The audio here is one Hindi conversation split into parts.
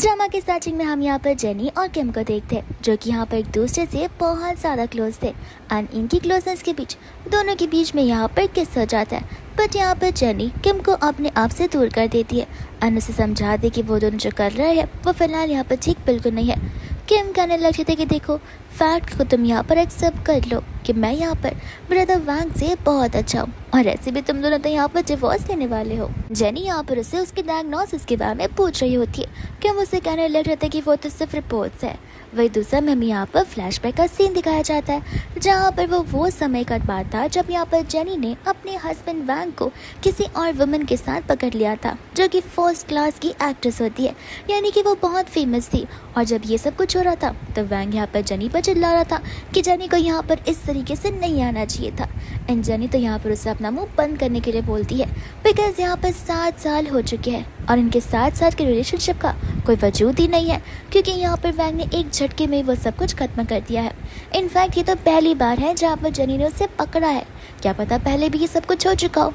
ड्रामा के स्टार्टिंग में हम यहाँ पर जेनी और किम को देखते हैं, जो कि यहाँ पर एक दूसरे से बहुत ज़्यादा क्लोज थे। एंड इनकी क्लोजनेस के बीच दोनों के बीच में यहाँ पर किस हो जाता है। बट यहाँ पर जेनी किम को अपने आप से दूर कर देती है एंड उसे समझा दे कि वो दोनों जो कर रहे हैं वो फिलहाल यहाँ पर ठीक बिल्कुल नहीं है। किम कहने लग थे कि देखो, फैक्ट को तुम यहाँ पर एक्सेप्ट कर लो कि मैं यहाँ पर ब्रदर वैंग से बहुत अच्छा हूँ और ऐसे भी तुम दोनों तो यहाँ पर डिवोर्स लेने वाले हो। जेनी यहाँ पर उसे उसके डायग्नोसिस के बारे में पूछ रही होती है। किम उसे कहने लग रहा था कि वो तो सिर्फ रिपोर्ट्स है। वही दूसरा में हमें यहाँ पर फ्लैशबैक का सीन दिखाया जाता है, जहाँ पर वो समय का बात था जब यहाँ पर जेनी ने अपने हस्बैंड वैंग को किसी और वुमन के साथ पकड़ लिया था, जो कि फर्स्ट क्लास की एक्ट्रेस होती है, यानी कि वो बहुत फेमस थी। और जब ये सब कुछ हो रहा था तो वैंग यहाँ पर जेनी पर चिल्ला रहा था कि जेनी को यहाँ पर इस तरीके से नहीं आना चाहिए था। एंड जेनी तो यहाँ पर उसे अपना मुंह बंद करने के लिए बोलती है, बिकॉज यहाँ पर 7 साल हो चुके हैं और इनके 7 साल के रिलेशनशिप का कोई वजूद ही नहीं है, क्योंकि यहाँ पर वैंग ने एक झटके में वो सब कुछ खत्म कर दिया है। इनफैक्ट ये तो पहली बार है जहाँ पर जेनी ने उसे पकड़ा है, क्या पता पहले भी ये सब कुछ हो चुका हो।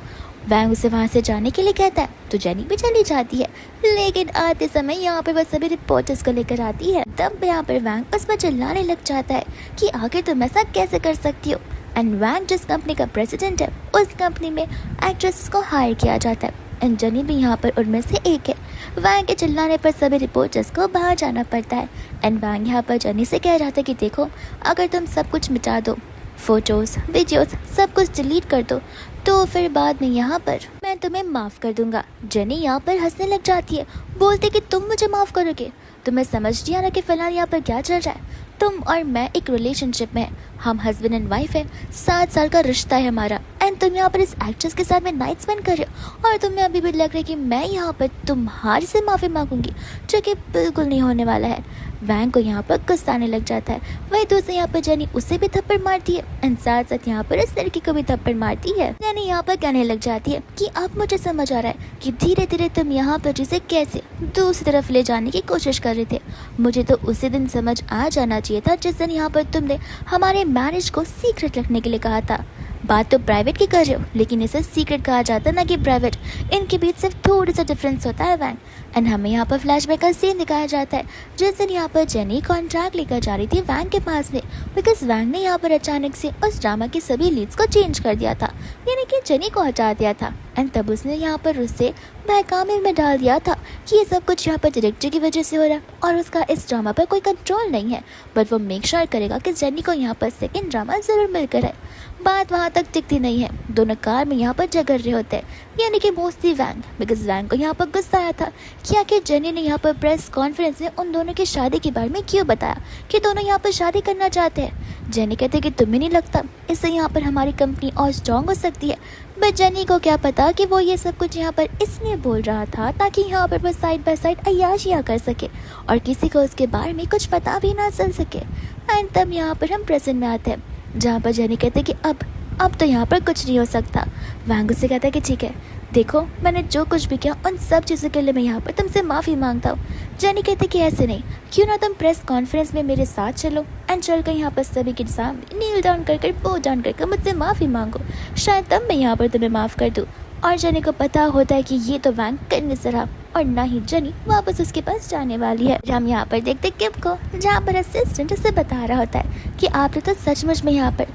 वैंग उसे वहाँ से जाने के लिए कहता है तो जेनी भी चली जाती है, लेकिन आते समय यहाँ पर वह सभी रिपोर्टर्स को लेकर आती है। तब यहाँ पर वैंग उस पर चिल्लाने लग जाता है कि आखिर तुम ऐसा कैसे कर सकती हो। एंड वैंग जिस कंपनी का प्रेसिडेंट है उस कंपनी में एक्ट्रेसेस को हायर किया जाता है एंड जेनी भी यहाँ पर उनमें से एक है। वैंग के चिल्लाने पर सभी रिपोर्टर्स को बाहर जाना पड़ता है एंड वैंग यहाँ पर जेनी से कह रहा था कि देखो, अगर तुम सब कुछ मिटा दो, फोटोज़ वीडियोस सब कुछ डिलीट कर दो, तो फिर बाद में यहाँ पर मैं तुम्हें माफ़ कर दूंगा। जेनी यहाँ पर हंसने लग जाती है, बोलते कि तुम मुझे माफ़ करोगे। तुम्हें समझ नहीं आ रहा कि फिलहाल यहाँ पर क्या चल रहा है। तुम और मैं एक रिलेशनशिप में हैं, हम हस्बैंड एंड वाइफ है, 7 साल का रिश्ता है हमारा। एंड तुम यहाँ पर इस एक्ट्रेस के साथ में नाइट स्पेंड कर रहे हो और तुम्हें अभी भी लग रहा है कि मैं यहाँ पर तुम्हारे से माफ़ी मांगूंगी, जो कि बिल्कुल नहीं होने वाला है। वैंग को यहाँ पर गुस्सा आने लग जाता है। वही दूसरे यहाँ पर जेनी उसे भी थप्पड़ मारती है एंड साथ साथ यहाँ पर इस लड़की को भी थप्पड़ मारती है। जेनी यहाँ पर कहने लग जाती है कि अब मुझे समझ आ रहा है कि धीरे धीरे तुम यहाँ पर जिसे कैसे दूसरी तरफ ले जाने की कोशिश कर रहे थे। मुझे तो उसी दिन समझ आ जाना चाहिए था जिस दिन यहाँ पर तुमने हमारे मैरिज को सीक्रेट रखने के लिए कहा था। बात तो प्राइवेट की कर रहे हो, लेकिन इसे सीक्रेट कहा जाता है ना कि प्राइवेट। इनके बीच सिर्फ थोड़ा सा डिफरेंस होता है वैंग। एंड हमें यहाँ पर फ्लैशबैक का सीन दिखाया जाता है जिस दिन यहाँ पर जेनी कॉन्ट्रैक्ट लेकर जा रही थी वैंग के पास में, बिकॉज वैंग ने यहाँ पर अचानक से उस ड्रामा की सभी लीड्स को चेंज कर दिया था, यानी कि जेनी को हटा दिया था। एंड तब उसने यहाँ पर उससे बहकावे में डाल दिया था कि ये सब कुछ यहाँ पर डायरेक्टर की वजह से हो रहा है और उसका इस ड्रामा पर कोई कंट्रोल नहीं है, बट वो मेक श्योर करेगा कि जेनी को यहाँ पर सेकेंड ड्रामा ज़रूर मिलकर है। बात वहाँ तक टिकती नहीं है, दोनों कार में यहाँ पर झगड़ रहे होते हैं, यानी कि मोस्टली वैंग, बिकॉज वैंग को यहाँ पर गुस्सा आया था कि आखिर जेनी ने यहाँ पर प्रेस कॉन्फ्रेंस में उन दोनों की शादी के बारे में क्यों बताया कि दोनों यहाँ पर शादी करना चाहते हैं। जेनी कहते कि तुम्हें नहीं लगता इससे यहाँ पर हमारी कंपनी और स्ट्रॉन्ग हो सकती है, बट जेनी को क्या पता कि वो ये सब कुछ यहाँ पर इसलिए बोल रहा था ताकि यहाँ पर वो साइड बाय साइड अय्याशियाँ कर सके और किसी को उसके बारे में कुछ पता भी ना चल सके। एंड तब यहाँ पर हम प्रेजेंट में आते हैं जहाँ पर जेनी कहते कि अब तो यहाँ पर कुछ नहीं हो सकता। वैंग से कहता है कि ठीक है, देखो मैंने जो कुछ भी किया उन सब चीज़ों के लिए मैं यहाँ पर तुमसे माफ़ी मांगता हूँ। जेनी कहते कि ऐसे नहीं, क्यों ना तुम प्रेस कॉन्फ्रेंस में मेरे साथ चलो एंड चल कर यहाँ पर सभी के सामने नील डाउन कर बो डाउन कर मुझसे माफ़ी मांगो, शायद तब मैं यहाँ पर तुम्हें माफ़ कर दूँ। और जेनी को पता होता है कि ये तो वैंग करने से रहा और ना ही जेनी वापस उसके पास जाने वाली है। हम यहाँ पर देखते किम को, जहाँ पर असिस्टेंट उसे बता रहा होता है कि आपने तो सचमुच में यहाँ पर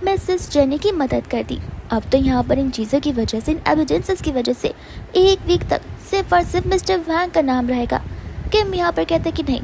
मिसेस जेनी की मदद कर दी। अब तो यहाँ पर इन चीज़ों की वजह से, इन एविडेंसेस की वजह से 1 वीक तक सिर्फ और सिर्फ मिस्टर वैंग का नाम रहेगा। किम यहाँ पर कहते कि नहीं,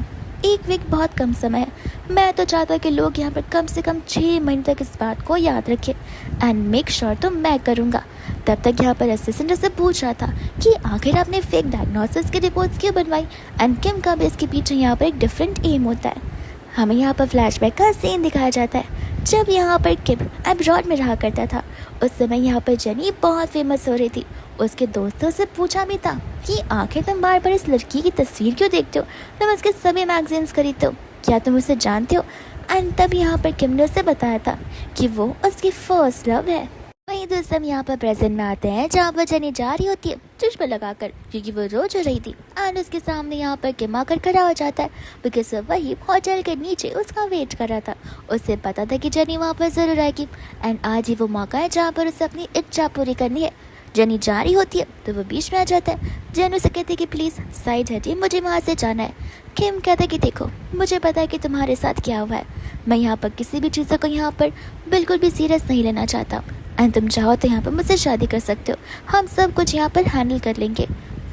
1 वीक बहुत कम समय है, मैं तो चाहता हूँ कि लोग यहाँ पर कम से कम 6 महीने तक इस बात को याद रखें एंड मेक श्योर तो मैं करूँगा। तब तक यहाँ पर असिस्टेंट से पूछ रहा था कि आखिर आपने फेक डायग्नोसिस की रिपोर्ट्स क्यों बनवाई। एंड किम का भी इसके पीछे यहाँ पर एक डिफरेंट एम होता है। हमें यहाँ पर फ्लैशबैक का सीन दिखाया जाता है जब यहाँ पर किम अब्रॉड में रहा करता था। उस समय यहाँ पर जेनी बहुत फेमस हो रही थी। उसके दोस्तों से पूछा भी था कि आखिर तुम बार बार इस लड़की की तस्वीर क्यों देखते हो, तुम उसके सभी मैगजीन्स खरीदते हो, क्या तुम उसे जानते हो। एंड तब यहाँ पर किम ने उसे बताया था कि वो उसकी फर्स्ट लव है। वहीं दोस्त हम यहाँ पर प्रेजेंट में आते हैं जहाँ पर जेनी जा रही होती है चश्मा लगाकर, क्योंकि वो रोज हो रही थी। एंड उसके सामने यहाँ पर किम आकर खड़ा हो जाता है, बिकॉज वही होटल के नीचे उसका वेट कर रहा था। उसे पता था कि जेनी वहाँ पर जरूर आएगी एंड आज ही वो मौका है जहाँ पर उसे अपनी इच्छा पूरी करनी है। जेनी जा रही होती है तो वो बीच में आ जाता है। जेनी उसे कहती है कि प्लीज़ साइड हटिए, मुझे वहाँ से जाना है। किम कहता है कि देखो मुझे पता है कि तुम्हारे साथ क्या हुआ है, मैं यहाँ पर किसी भी चीज़ों को यहाँ पर बिल्कुल भी सीरियस नहीं लेना चाहता, एंड तुम चाहो तो यहाँ पर मुझसे शादी कर सकते हो, हम सब कुछ यहाँ पर हैंडल कर लेंगे।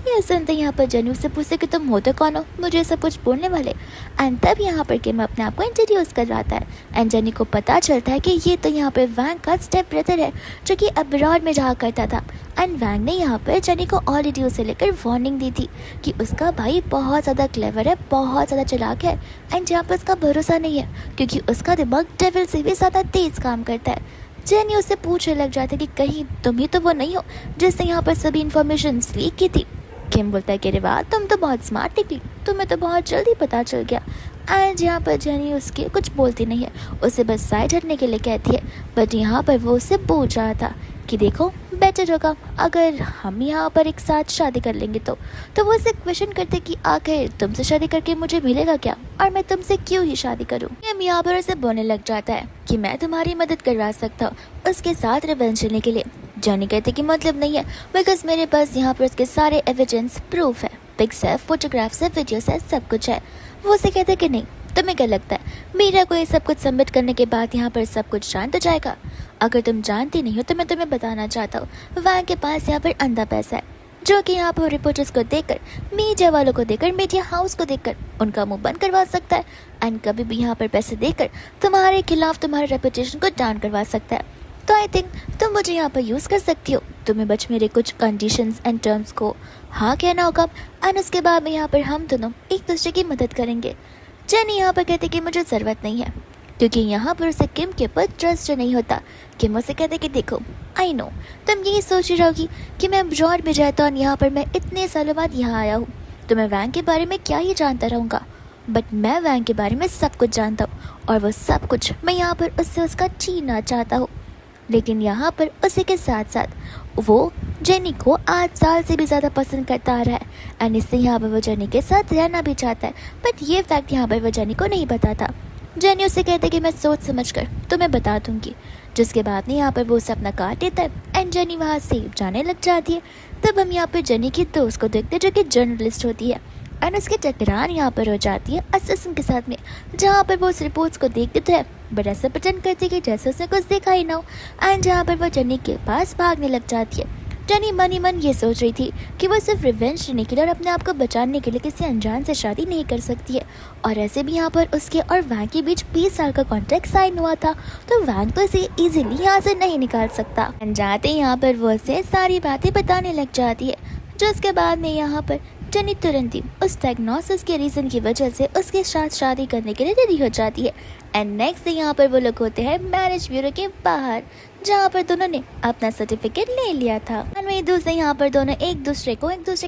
ये सुनते यहाँ पर जेनी उससे पूछते कि तुम होते कौन हो मुझे सब कुछ बोलने वाले। एंड तब यहाँ पर किम अपने आप को इंट्रोड्यूस करवाता है एंड जेनी को पता चलता है कि ये तो यहाँ पर वैंग का स्टेप ब्रदर है जो कि अब्रॉड में रहा करता था। एंड वैंग ने यहाँ पर जेनी को ऑलरेडी उसे लेकर वार्निंग दी थी कि उसका भाई बहुत ज़्यादा क्लेवर है, बहुत ज़्यादा चालाक है, एंड यहाँ पर उसका भरोसा नहीं है क्योंकि उसका दिमाग डेविल से भी ज़्यादा तेज़ काम करता है। जेनी उससे पूछने लग जाती है कि कहीं तुम ही तो वो नहीं हो जिसने यहाँ पर सभी इन्फॉर्मेशन लीक की थी। किम बोलता है कि अरे वाह तुम तो बहुत स्मार्ट निकली, तुम्हें तो बहुत जल्दी पता चल गया। एंड यहाँ पर जेनी उसके कुछ बोलती नहीं है, उसे बस साइड हटने के लिए कहती है। बट यहाँ पर वो उससे पूछ रहा था कि देखो बेटर होगा अगर हम यहाँ पर एक साथ शादी कर लेंगे तो वो उसे क्वेश्चन करते कि आखिर तुमसे शादी करके मुझे मिलेगा क्या और मैं तुमसे क्यों ही शादी करूँ। किम यहाँ पर उसे बोलने लग जाता है कि मैं तुम्हारी मदद करवा सकता हूँ उसके साथ रिवेंज लेने के लिए। जेनी कहते कि मतलब नहीं है बिकॉज मेरे पास यहाँ पर उसके सारे एविडेंस प्रूफ है, पिक्स है, फोटोग्राफ्स है, वीडियोस है, सब कुछ है। वो उसे कहते कि नहीं तुम्हें क्या लगता है मीरा को ये सब कुछ सबमिट करने के बाद यहाँ पर सब कुछ जान तो जाएगा। अगर तुम जानती नहीं हो तो मैं तुम्हें बताना चाहता हूँ वैंग के पास यहाँ पर अंधा पैसा है जो कि यहाँ पर रिपोर्टर्स को देखकर, मीडिया वालों को देखकर, मीडिया हाउस को देखकर उनका मुंह बंद करवा सकता है एंड कभी भी यहाँ पर पैसे देकर तुम्हारे खिलाफ तुम्हारे रेपुटेशन को डाउन करवा सकता है। तो आई थिंक तुम मुझे यहाँ पर यूज़ कर सकती हो, तुम्हें बच मेरे कुछ कंडीशंस एंड टर्म्स को हाँ कहना होगा एंड उसके बाद में यहाँ पर हम दोनों एक दूसरे की मदद करेंगे। जेनी यहाँ पर कहते कि मुझे ज़रूरत नहीं है क्योंकि यहाँ पर उसे किम के ऊपर ट्रस्ट नहीं होता। किम उसे कहते कि देखो आई नो तुम यही सोच रही होगी कि मैं अब्रॉड में जाता और यहाँ पर मैं इतने सालों बाद यहाँ आया हूँ तो मैं वैंग के बारे में क्या ही जानता रहूँगा, बट मैं वैंग के बारे में सब कुछ जानता हूँ और वो सब कुछ मैं यहाँ पर उससे उसका छीनना चाहता हूँ। लेकिन यहाँ पर उसी के साथ साथ वो जेनी को 8 साल से भी ज़्यादा पसंद करता आ रहा है एंड इससे यहाँ पर वो जेनी के साथ रहना भी चाहता है, बट ये फैक्ट यहाँ पर वो जेनी को नहीं बताता। जेनी उसे कहते कि मैं सोच समझ कर तुम्हें बता दूंगी, जिसके बाद में यहाँ पर वो उसे अपना काट देता है एंड जेनी वहाँ से जाने लग जाती है। तब हम यहाँ पर जेनी की दोस्त को देखते हैं जो कि जर्नलिस्ट होती है एंड उसकी टकरार यहाँ पर हो जाती है असिस्टेंट के साथ में, जहाँ पर वो उस रिपोर्ट्स को देखते तो है बट ऐसा प्रटेंड करती कि जैसे उसने कुछ देखा ही ना हो एंड जहाँ पर वो जेनी के पास भागने लग जाती है। जेनी मन ही मन ये सोच रही थी कि वो सिर्फ रिवेंज लेने के लिए और अपने आप को बचाने के लिए किसी अनजान से शादी नहीं कर सकती है, और ऐसे भी यहाँ पर उसके और वैंग के बीच 20 साल का कॉन्ट्रैक्ट साइन हुआ था तो वैंग तो इसे इजीली यहाँ से नहीं निकाल सकता। जाते यहाँ पर वो उसे सारी बातें बताने लग जाती है, जिसके बाद में यहाँ पर जेनी तुरंत ही उस डायग्नोसिस के रीज़न की वजह से उसके साथ शादी करने के लिए रेडी हो जाती है। एंड नेक्स्ट यहाँ पर वो लोग होते हैं मैरिज ब्यूरो के बाहर, जहाँ पर दोनों ने अपना सर्टिफिकेट ले लिया था। एंड वही दूसरे यहाँ पर दोनों एक दूसरे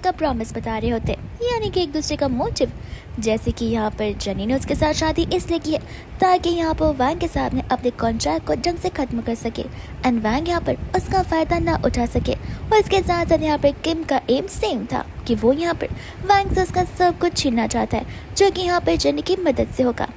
का प्रॉमिस बता रहे होते, यानी कि एक दूसरे का मोटिव। जैसे कि यहाँ पर जेनी ने उसके साथ शादी इसलिए की है ताकि यहाँ पर वैंग के सामने अपने कॉन्ट्रैक्ट को ढंग से खत्म कर सके एंड वैंग यहाँ पर उसका फ़ायदा ना उठा सके। और इसके साथ साथ यहाँ पर किम का एम सेम था कि वो यहाँ पर वैंग से उसका सब कुछ छीनना चाहता है, जो कि यहाँ पर जेनी की मदद से होगा।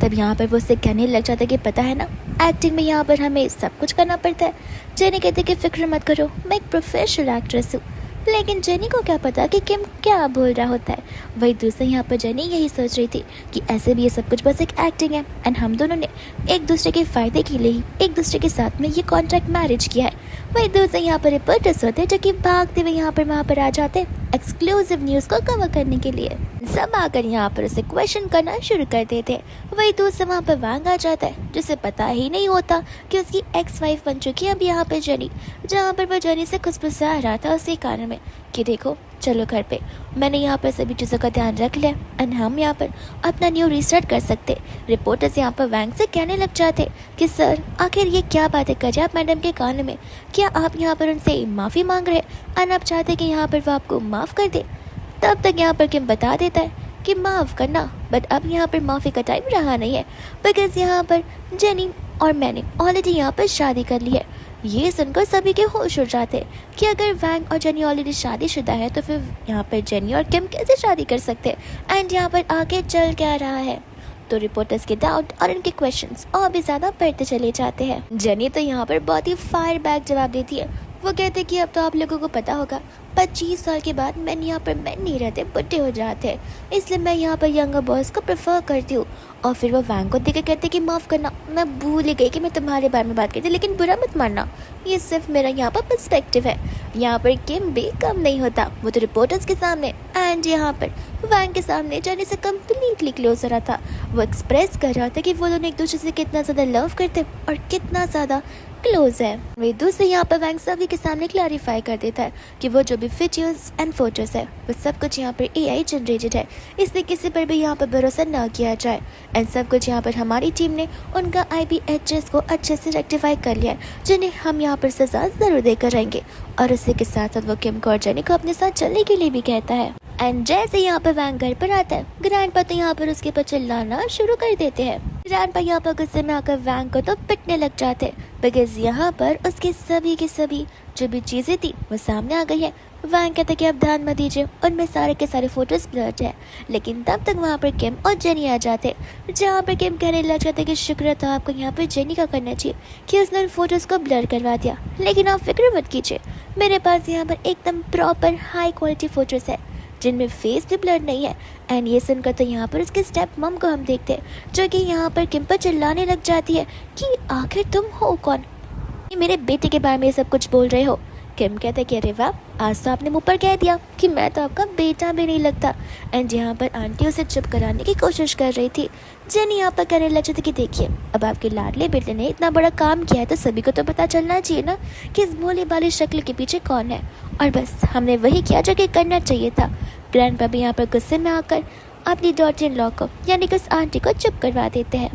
तब यहाँ पर वो उससे कहने लग जाता है कि पता है ना एक्टिंग में यहाँ पर हमें सब कुछ करना पड़ता है। जेनी कहते कि फिक्र मत करो, मैं एक प्रोफेशनल एक्ट्रेस हूँ। लेकिन जेनी को क्या पता कि किम क्या बोल रहा होता है। वही दूसरे यहाँ पर जेनी यही सोच रही थी कि ऐसे भी ये सब कुछ बस एक एक्टिंग है एंड हम दोनों ने एक दूसरे के फ़ायदे के लिए ही एक दूसरे के साथ में ये कॉन्ट्रैक्ट मैरिज किया है। वही दूसरे यहाँ पर रिपोर्टर्स होते जो कि भागते हुए यहाँ पर वहाँ पर आ जाते एक्सक्लूसिव न्यूज़ को कवर करने के लिए। सब आकर यहाँ पर उसे क्वेश्चन करना शुरू कर देते। वही दूसरा वहाँ पर वैंग आ जाता है जिसे पता ही नहीं होता कि उसकी एक्स वाइफ बन चुकी है अब यहाँ पर जेनी, जहाँ पर वो जेनी से खुशबुसा रहा था उसी कारण में कि देखो चलो घर पे, मैंने यहाँ पर सभी चीज़ों का ध्यान रख लिया एंड हम यहाँ पर अपना न्यू रिस्टार्ट कर सकते। रिपोर्टर्स यहाँ पर वैंग से कहने लग जाते कि सर आखिर ये क्या बातें कर रहे आप मैडम के कान में, क्या आप यहाँ पर उनसे माफ़ी मांग रहे एंड आप चाहते कि यहाँ पर वो आपको माफ़ कर दे। तब तक यहाँ पर किम बता देता है कि माफ़ करना, बट अब यहाँ पर माफ़ी का टाइम रहा नहीं है बिकॉज यहाँ पर जेनी और मैंने ऑलरेडी यहाँ पर शादी कर ली है। ये सुनकर सभी के होश उड़ जाते कि अगर वैंग और जेनी ऑलरेडी शादीशुदा है तो फिर यहाँ पर जेनी और किम कैसे शादी कर सकते हैं एंड यहाँ पर आगे चल क्या रहा है। तो रिपोर्टर्स के डाउट और उनके क्वेश्चंस और भी ज़्यादा बढ़ते चले जाते हैं। जेनी तो यहाँ पर बहुत ही फायर बैक जवाब देती है, वो कहते कि अब तो आप लोगों को पता होगा 25 साल के बाद मैन यहाँ पर मैन नहीं रहते, बुढ़े हो जाते हैं, इसलिए मैं यहाँ पर यंगर बॉयज़ को प्रेफर करती हूँ। और फिर वो वैंग को देख के कहते कि माफ़ करना, मैं भूल ही गई कि मैं तुम्हारे बारे में बात करती, लेकिन बुरा मत मानना, ये सिर्फ मेरा यहाँ पर पर्सपेक्टिव है। यहाँ पर किम भी कम नहीं होता, वो तो रिपोर्टर्स के सामने एंड यहाँ पर वैंग के सामने जाने से कम्प्लीटली क्लोज हो रहा था। वो एक्सप्रेस कर रहा था कि वो दोनों एक दूसरे से कितना ज़्यादा लव करते और कितना ज़्यादा क्लोज है। वे दूसरे यहाँ पर वैंग सभी के सामने क्लैरिफाई कर देता है कि वो जो भी वीडियोस एंड फोटोज है वो सब कुछ यहाँ पर AI जनरेटेड है, इसलिए किसी पर भी यहाँ पर भरोसा ना किया जाए। एंड सब कुछ यहाँ पर हमारी टीम ने उनका IP एड्रेस को अच्छे से रेक्टिफाई कर लिया है, जिन्हें हम यहाँ पर सजा ज़रूर देकर रहेंगे। और उसी के साथ साथ वो किम को और जेनी को अपने साथ चलने के लिए भी कहता है। एंड जैसे यहाँ पर वैंग घर पर आता है, ग्रैंडपा तो यहाँ पर उसके ऊपर चिल्लाना शुरू कर देते हैं। ग्रैंडपा यहाँ पर गुस्से में आकर वैंग को तो पिटने लग जाते हैं, बिकॉज यहाँ पर उसके सभी के सभी जो भी चीज़ें थी वो सामने आ गई है। वैंग कहते कि अब ध्यान मत दीजिए, उनमें सारे के सारे फोटोज ब्लर्ड है। लेकिन तब तक वहाँ पर किम और जेनी आ जाते, जहाँ पर किम कहने लग जाते कि शुक्र था आपको यहाँ पर जेनी का करना चाहिए कि उसने उन फोटोज़ को ब्लर करवा दिया, लेकिन आप फिक्र मत कीजिए, मेरे पास यहाँ पर एकदम प्रॉपर हाई क्वालिटी फोटोज़ है जिनमें फेस भी ब्लर नहीं है। एंड ये सुनकर तो यहाँ पर उसके स्टेप मम को हम देखते हैं, जो कि यहाँ पर किम पर चिल्लाने लग जाती है कि आखिर तुम हो कौन, मेरे बेटे के बारे में सब कुछ बोल रहे हो। किम कहते हैं कि अरे वाह, आज तो आपने मुँह पर कह दिया कि मैं तो आपका बेटा भी नहीं लगता। एंड यहाँ पर आंटी उसे चुप कराने की कोशिश कर रही थी। जेनी यहाँ पर कहने लग जाती कि देखिए, अब आपके लाडले बेटे ने इतना बड़ा काम किया है तो सभी को तो पता चलना चाहिए ना कि इस भोली भाली शक्ल के पीछे कौन है। और बस हमने वही किया जो कि करना चाहिए था। ग्रैंडपा भी यहाँ पर गुस्से में आकर अपनी डॉटर इन लॉ को यानी कि उस आंटी को चुप करवा देते हैं।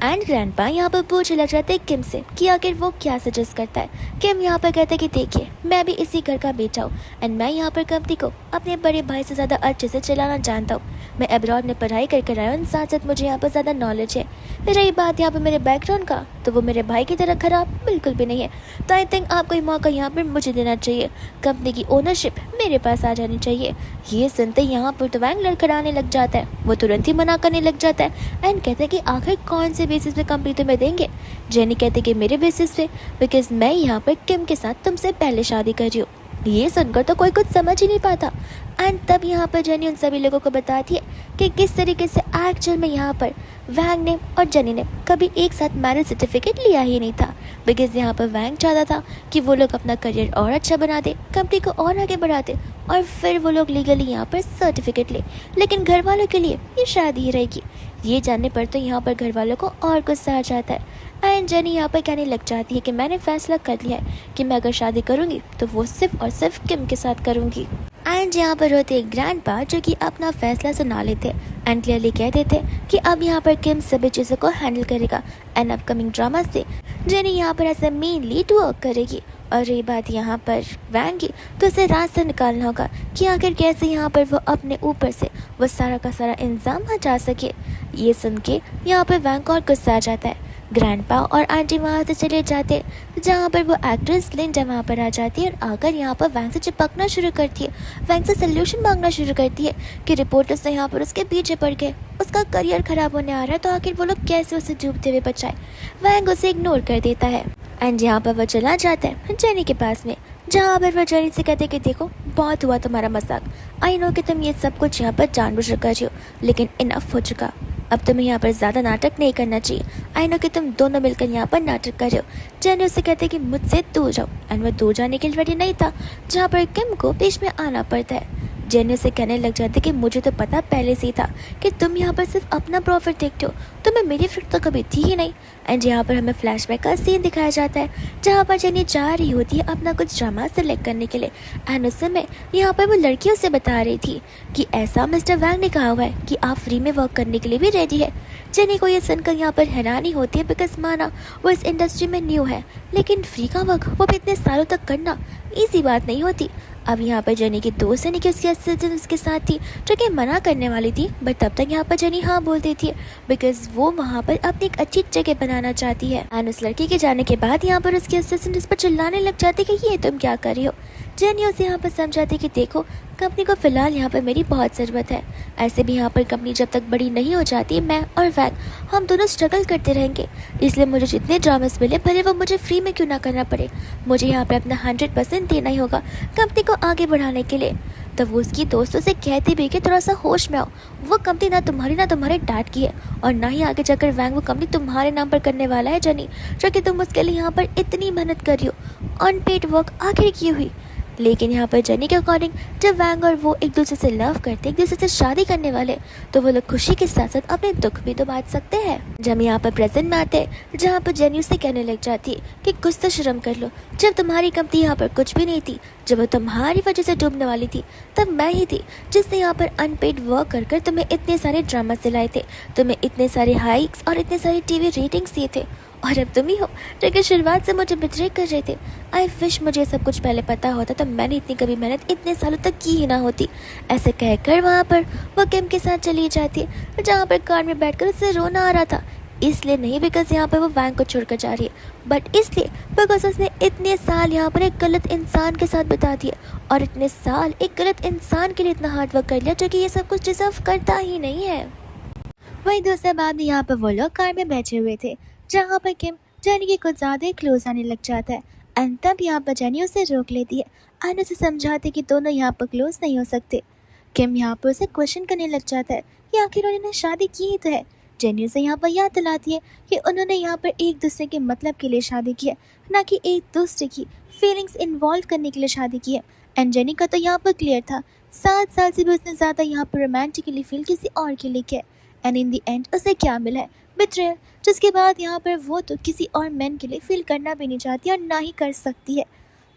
एंड ग्रैंडपा यहाँ पर पूछने लग जाते हैं किम से कि आखिर वो क्या सजेस्ट करता है। किम यहाँ पर कहते हैं कि देखिए, मैं भी इसी घर का बेटा हूँ एंड मैं यहाँ पर कंपनी को अपने बड़े भाई से ज़्यादा अच्छे से चलाना जानता हूँ। मैं अब्रॉड में पढ़ाई कर आया हूँ, साथ साथ मुझे यहाँ पर ज़्यादा नॉलेज है। रही बात यहाँ पर मेरे बैकग्राउंड का, तो वो मेरे भाई की तरह ख़राब बिल्कुल भी नहीं है। तो आई थिंक आपको ये मौका यहाँ पर मुझे देना चाहिए, कंपनी की ओनरशिप मेरे पास आ जानी चाहिए। ये सुनते यहाँ पर तो वैंग लड़खड़ाने लग जाता है, वो तुरंत ही मना करने लग जाता है एंड कहते हैं कि आखिर कौन से बेसिस पे कंपनी तुम्हें देंगे। जेनी कहते कि मेरे बेसिस पे, बिकॉज मैं यहाँ पर किम के साथ तुमसे पहले शादी कर रही हूँ। ये सुनकर तो कोई कुछ समझ ही नहीं पाता। एंड तब यहाँ पर जेनी उन सभी लोगों को बताती है कि किस तरीके से एक्चुअल में यहाँ पर वैंग ने और जेनी ने कभी एक साथ मैरिज सर्टिफिकेट लिया ही नहीं था, बिकॉज यहाँ पर वैंग चाहता था कि वो लोग अपना करियर और अच्छा बना दे, कंपनी को और आगे बढ़ा दे और फिर वो लोग लीगली यहाँ पर सर्टिफिकेट ले। लेकिन घर वालों के लिए ये शादी ही रहेगी। ये जानने पर तो यहाँ पर घर वालों को और गुस्सा आ जाता है। एंड जेनी यहाँ पर कहने लग जाती है कि मैंने फैसला कर लिया है कि मैं अगर शादी करूँगी तो वो सिर्फ और सिर्फ किम के साथ करूँगी। एंड यहाँ पर होते एक ग्रैंडपा जो कि अपना फैसला सुना लेते एंड क्लियरली कह देते कि अब यहाँ पर किम सभी चीज़ों को हैंडल करेगा एंड अपकमिंग ड्रामा से जेनी यहाँ पर ऐसे मेन लीड वर्क करेगी। और रही बात यहाँ पर वैंग की, तो उसे रास्ता निकालना होगा कि आखिर कैसे यहाँ पर वो अपने ऊपर से वो सारा का सारा इल्ज़ाम हटा सके। ये सुन के यहाँ पर वैंग को और गुस्सा आ जाता है। ग्रैंडपा और आंटी वहाँ से चले जाते, जहाँ पर वो एक्ट्रेस लिंडा वहाँ पर आ जाती है और आकर यहाँ पर वैंग से चिपकना शुरू करती है, वैंग से सोल्यूशन मांगना शुरू करती है कि रिपोर्टर्स तो यहाँ पर उसके पीछे पड़ गए, उसका करियर ख़राब होने आ रहा है, तो आखिर वो लोग कैसे उसे डूबते हुए बचाए। वैंग उसे इग्नोर कर देता है एंड यहाँ पर वो चला जाता है जेनी के पास में, जहाँ पर वो जेनी से कहते कि देखो, बहुत हुआ तुम्हारा मजाक, आई नो कि तुम ये सब कुछ यहाँ पर जानबूझ कर रही हो, लेकिन इनफ हो चुका, अब तुम्हें यहाँ पर ज़्यादा नाटक नहीं करना चाहिए। आई नो कि तुम दोनों मिलकर यहाँ पर नाटक कर रहे हो। जेनी उससे कहते कि मुझसे दूर जाओ एंड वो दूर जाने के लिए रेडी नहीं था, जहाँ पर किम को बीच में आना पड़ता है। जेनी उसे कहने लग जाती कि मुझे तो पता पहले से ही था कि तुम यहाँ पर सिर्फ अपना प्रॉफिट देखते हो, तुम्हें मेरी फिक्र तो कभी थी ही नहीं। एंड यहाँ पर हमें फ्लैशबैक का सीन दिखाया जाता है, जहाँ पर जेनी जा रही होती है अपना कुछ ड्रामा सेलेक्ट करने के लिए एंड उस समय यहाँ पर वो लड़कियों से बता रही थी कि ऐसा मिस्टर वैंग ने कहा हुआ है कि आप फ्री में वर्क करने के लिए भी रेडी है। जेनी को ये सुनकर यहाँ पर हैरानी होती है, बिकॉज माना वो इस इंडस्ट्री में न्यू है, लेकिन फ्री का वर्क वो भी इतने सालों तक करना ईजी बात नहीं होती। अब यहाँ पर जेनी की दोस्त यानी कि उसकी असिस्टेंट उसके साथ थी, जो कि मना करने वाली थी, बट तब तक यहाँ पर जेनी हाँ बोल देती है, बिकॉज वो वहाँ पर अपनी एक अच्छी जगह बनाना चाहती है। एंड उस लड़की के जाने के बाद यहाँ पर उसकी असिस्टेंट इस पर चिल्लाने लग जाती है कि ये तुम क्या कर रही हो। जेनी उसे यहाँ पर समझाती कि देखो, कंपनी को फ़िलहाल यहाँ पर मेरी बहुत ज़रूरत है। ऐसे भी यहाँ पर कंपनी जब तक बड़ी नहीं हो जाती, मैं और वैन हम दोनों स्ट्रगल करते रहेंगे। इसलिए मुझे जितने ड्रामास मिले भले वो मुझे फ्री में क्यों ना करना पड़े, मुझे यहाँ पर अपना 100% देना ही होगा कंपनी को आगे बढ़ाने के लिए। तब वो उसकी दोस्तों से कहती भी कि थोड़ा सा होश में आओ, वो कंपनी ना तुम्हारे डैड की है, और ना ही आगे जाकर वैंग वो कंपनी तुम्हारे नाम पर करने वाला है जेनी, जो कि तुम उसके लिए यहाँ पर इतनी मेहनत कर रही हो, अनपेड वर्क आखिर की हुई। लेकिन यहाँ पर जेनी के अकॉर्डिंग जब वैंग और वो एक दूसरे से लव करते, एक दूसरे से शादी करने वाले, तो वो लोग खुशी के साथ साथ अपने दुख भी तो बांट सकते हैं। जब हम यहाँ पर प्रेजेंट में आते हैं, जहाँ पर जेनी उसे कहने लग जाती है कि कुछ तो शर्म कर लो, जब तुम्हारी कंपनी यहाँ पर कुछ भी नहीं थी, जब वो तुम्हारी वजह से डूबने वाली थी, तब मैं ही थी जिसने यहाँ पर अनपेड वर्क कर कर तुम्हें इतने सारे ड्रामा दिलाए थे, तुम्हें इतने सारे हाइक्स और इतने सारे टीवी रेटिंग्स दिए थे, और अब तुम ही हो जो कि शुरुआत से मुझे बिट्रे कर रहे थे। आई विश मुझे सब कुछ पहले पता होता, तो मैंने इतनी कभी मेहनत इतने सालों तक की ही ना होती। ऐसे कहकर वहाँ पर वो किम के साथ चली जाती है, जहाँ पर कार में बैठकर उसे रोना आ रहा था। इसलिए नहीं बिकॉज यहाँ पर वो वैंग को छोड़कर जा रही है, बट इसलिए बिकॉज उसने इतने साल यहाँ पर एक गलत इंसान के साथ बिता दिए, और इतने साल एक गलत इंसान के लिए इतना हार्ड वर्क कर लिया जो कि ये सब कुछ डिजर्व करता ही नहीं है। वही दूसरे बाद यहाँ पर वो लोग कार में बैठे हुए थे, जहाँ पर किम जेनी के कुछ ज़्यादा क्लोज आने लग जाता है, एंड तब यहाँ पर जेनी उसे रोक लेती है एंड उसे समझाती कि दोनों यहाँ पर क्लोज नहीं हो सकते। किम यहाँ पर उसे क्वेश्चन करने लग जाता है कि आखिर उन्होंने शादी की ही तो है। जेनी उसे यहाँ पर याद दिलाती है कि उन्होंने यहाँ पर एक दूसरे के मतलब के लिए शादी की है, ना कि एक दूसरे की फीलिंग्स इन्वॉल्व करने के लिए शादी की है। एंड जेनी का तो यहाँ पर क्लियर था, 7 साल से भी उसने ज़्यादा यहाँ पर रोमांटिकली फील किसी और के लिए किया, एंड इन दी एंड उसे क्या मिला है, बिट्रेयल, जिसके बाद यहाँ पर वो तो किसी और मैन के लिए फील करना भी नहीं चाहती और ना ही कर सकती है।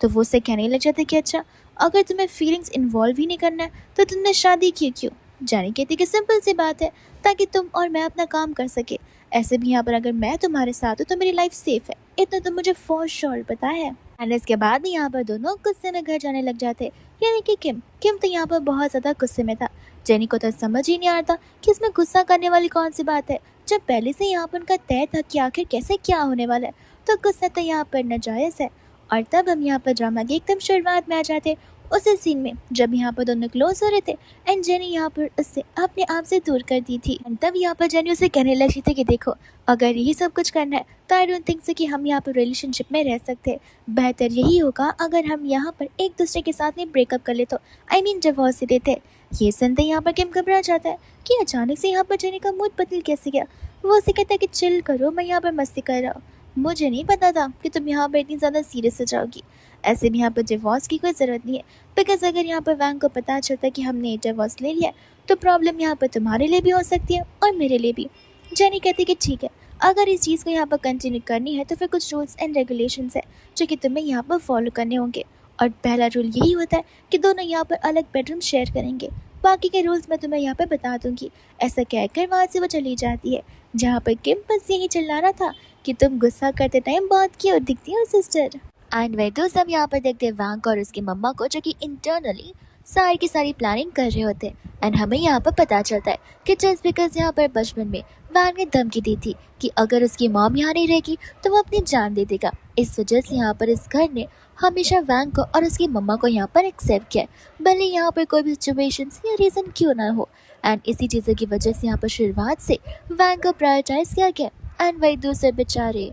तो वो उसे कहने लग जाता है कि अच्छा, अगर तुम्हें फीलिंग्स इन्वॉल्व ही नहीं करना है तो तुमने शादी की क्यों। जानी कहती कि सिंपल सी बात है, ताकि तुम और मैं अपना काम कर सके। ऐसे भी यहाँ पर अगर मैं तुम्हारे साथ हूँ तो मेरी लाइफ सेफ है, इतना तो मुझे फॉर श्योर पता है। एंड इसके बाद भी यहाँ पर दोनों गुस्से में घर जाने लग जाते, यानी कि किम तो यहाँ पर बहुत ज़्यादा गुस्से में था। जेनी को तो समझ ही नहीं आता कि इसमें गुस्सा करने वाली कौन सी बात है, जब पहले से यहाँ पर उनका तय था कि आखिर कैसे क्या होने वाला है, तो गुस्सा तो यहाँ पर नाजायज़ है। और तब हम यहाँ पर ड्रामा की एकदम शुरुआत में आ जाते, उसी सीन में जब यहाँ पर दोनों क्लोज हो रहे थे एंड जेनी यहाँ पर उससे अपने आप से दूर कर दी थी। एंड तब यहाँ पर जेनी उसे कहने लगी थी कि देखो, अगर यही सब कुछ करना है तो आई डोंट थिंक सो कि हम यहाँ पर रिलेशनशिप में रह सकते हैं। बेहतर यही होगा अगर हम यहाँ पर एक दूसरे के साथ में ब्रेकअप कर ले, तो आई मीन डिवोर्स ही देते। ये सुनते यहाँ पर किम घबरा जाता है कि अचानक से यहाँ पर जेनी का मूड बदल कैसे गया। वो उसे कहता है कि चिल करो, मैं यहाँ पर मस्ती कर रहा हूँ, मुझे नहीं पता था कि तुम यहाँ पर इतनी ज़्यादा सीरियस हो जाओगी। ऐसे भी यहाँ पर डिवोर्स की कोई ज़रूरत नहीं है, बिकॉज अगर यहाँ पर वैंग को पता चलता कि हमने डिवोर्स ले लिया तो प्रॉब्लम यहाँ पर तुम्हारे लिए भी हो सकती है और मेरे लिए भी। जेनी कहती कि ठीक है, अगर इस चीज़ को यहाँ पर कंटिन्यू करनी है तो फिर कुछ रूल्स एंड रेगुलेशंस है जो कि तुम्हें यहाँ पर फॉलो करने होंगे। और पहला रूल यही होता है कि दोनों यहाँ पर अलग बेडरूम शेयर करेंगे, बाकी के रूल्स मैं तुम्हें यहाँ पर बता दूंगी। ऐसा कहकर वहाँ से वो चली जाती है, जहाँ पर किम बस यही चिल्ला रहा था कि तुम गुस्सा करते टाइम बहुत क्यूट दिखती हो सिस्टर। एंड वे तो सब यहाँ पर देखते वैंग और उसकी मम्मा को, जो कि इंटरनली सारी की सारी प्लानिंग कर रहे होते। एंड हमें यहाँ पर पता चलता है कि जस्ट बिकॉज यहाँ पर बचपन में वैंग ने धमकी दी थी कि अगर उसकी मॉम यहाँ नहीं रहेगी तो वो अपनी जान दे देगा, इस वजह से यहाँ पर इस घर ने हमेशा वैंग को और उसकी मम्मा को यहाँ पर एक्सेप्ट किया, भले यहाँ पर कोई भी सिचुएशन या रीज़न क्यों ना हो। एंड इसी चीज़ों की वजह से यहाँ पर शुरुआत से वैंग को प्रायोरिटाइज किया गया एंड वही दूसरे बेचारे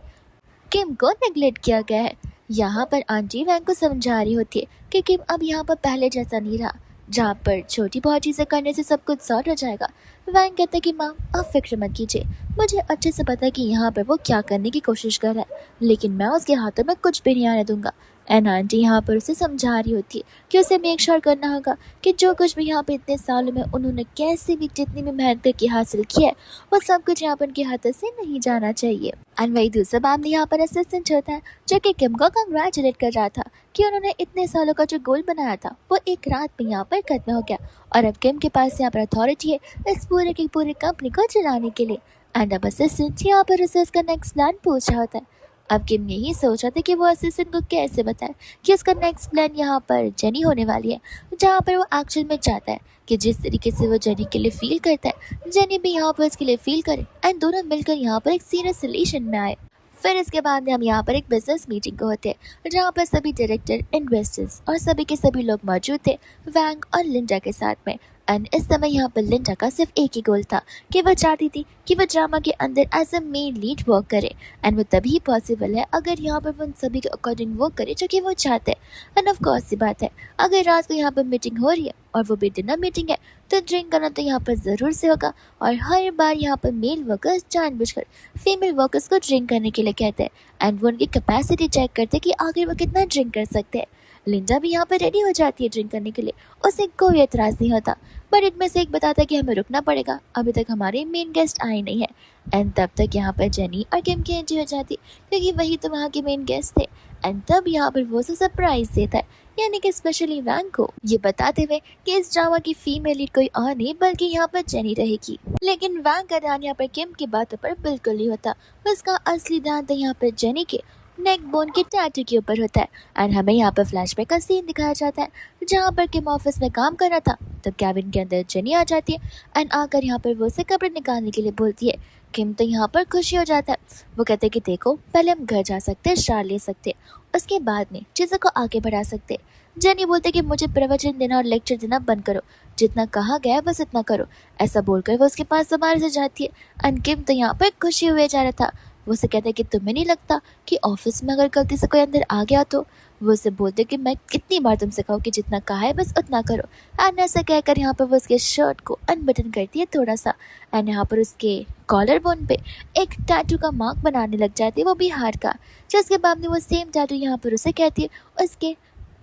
किम को नेग्लेक्ट किया गया है। यहाँ पर आंटी वैंग को समझा रही होती है कि किम अब यहाँ पर पहले जैसा नहीं रहा, जहाँ पर छोटी बहुत चीज़ें करने से सब कुछ सॉर्ट हो जाएगा। वैंग कहता है कि माँ आप फिक्र मत कीजिए, मुझे अच्छे से पता है कि यहाँ पर वो क्या करने की कोशिश कर रहा है, लेकिन मैं उसके हाथों में कुछ भी नहीं आने दूंगा। एंड आंटी यहाँ पर उसे समझा रही होती है कि उसे मेक श्योर करना होगा कि जो कुछ भी यहाँ पे इतने सालों में उन्होंने कैसे भी जितनी भी मेहनत करके हासिल किया है वो सब कुछ यहाँ पर उनके हाथों से नहीं जाना चाहिए। एंड वही दूसरा मामला यहाँ पर असिस्टेंट होता है, जो कि किम को कंग्रेचुलेट कर रहा था कि उन्होंने इतने सालों का जो गोल बनाया था वो एक रात में यहाँ पर खत्म हो गया, और अब किम के पास यहाँ पर अथॉरिटी है इस पूरे की पूरी कंपनी को चलाने के लिए। एंड अब असिस्टेंट यहाँ पर उसे उसका नेक्स्ट प्लान पूछ रहा होता है। अब किम ने ही सोचा था कि वो असिस्टेंट को कैसे बताए कि उसका नेक्स्ट प्लान यहाँ पर जेनी होने वाली है, जहाँ पर वो एक्चुअल में चाहता है कि जिस तरीके से वो जेनी के लिए फील करता है जेनी भी यहाँ पर उसके लिए फील करे एंड दोनों मिलकर यहाँ पर एक सीरियस रिलेशन में आए। फिर इसके बाद में हम यहाँ पर एक बिजनेस मीटिंग को होते हैं जहाँ पर सभी डायरेक्टर, इन्वेस्टर्स और सभी के सभी लोग मौजूद थे, वैंग और लिंडा के साथ में। एंड इस समय यहाँ पर लिंडा का सिर्फ एक ही गोल था कि वह चाहती थी कि वह ड्रामा के अंदर as a main lead work करे। एंड वो तभी पॉसिबल है अगर यहाँ पर वो उन सभी के अकॉर्डिंग वर्क करे जो कि वो चाहते हैं। एंड ऑफ कोर्स सी बात है, अगर रात को यहाँ पर मीटिंग हो रही है और वो भी डिनर मीटिंग है, तो ड्रिंक करना तो यहाँ पर ज़रूर से होगा। और हर बार यहाँ पर मेल वर्कर्स जानबूझकर फीमेल वर्कर्स को ड्रिंक करने के लिए कहते हैं एंड वो उनकी कैपेसिटी चेक करते हैं कि आखिर वो कितना ड्रिंक कर सकते हैं। लिंडा भी यहाँ पर रेडी हो जाती है ड्रिंक करने के लिए, उसे कोई एतराज़ नहीं होता। पर इनमें से एक बताता है कि हमें रुकना पड़ेगा, अभी तक हमारे मेन गेस्ट आए नहीं है। एंड तब तक यहाँ पर जेनी और किम की एंट्री हो जाती क्योंकि वही तो वहाँ के मेन गेस्ट थे। एंड तब यहाँ पर वो उसे सरप्राइज देता है, यानी कि स्पेशली वैंग को, ये बताते हुए कि इस ड्रामा की फीमेल लीड कोई और नहीं बल्कि यहाँ पर जेनी रहेगी। लेकिन वैंग का ध्यान यहाँ पर किम की बातों पर बिल्कुल नहीं होता, उसका असली ध्यान तो यहाँ पर जेनी के नेक बोन के टैटू के ऊपर होता है। एंड हमें यहाँ पर फ्लैशबैक का सीन दिखाया जाता है जहाँ पर किम ऑफिस में काम कर रहा था, तो कैबिन के अंदर जेनी आ जाती है एंड आकर यहाँ पर वो उसे कपड़े निकालने के लिए बोलती है। किम तो यहाँ पर खुशी हो जाता है, वो कहते हैं कि देखो पहले हम घर जा सकते हैं, शार ले सकते हैं, उसके बाद में चीज़ों को आगे बढ़ा सकते हैं। जेनी बोलते कि मुझे प्रवचन देना और लेक्चर देना बंद करो, जितना कहा गया है बस इतना करो। ऐसा बोलकर वो उसके पास दोबारा से जाती है एंड किम तो यहाँ पर खुशी हुए जा रहा था। वो उसे कहते हैं कि तुम्हें नहीं लगता कि ऑफिस में अगर गलती से कोई अंदर आ गया तो? वो उसे बोलते कि मैं कितनी बार तुमसे कहूँ कि जितना कहा है बस उतना करो। एंड ऐसा कहकर यहाँ पर वो उसके शर्ट को अनबटन करती है थोड़ा सा एंड यहाँ पर उसके कॉलर बोन पे एक टैटू का मार्क बनाने लग जाती है, वो भी हार्ट का। जिसके बाद में वो सेम टैटू यहाँ पर उसे कहती है उसके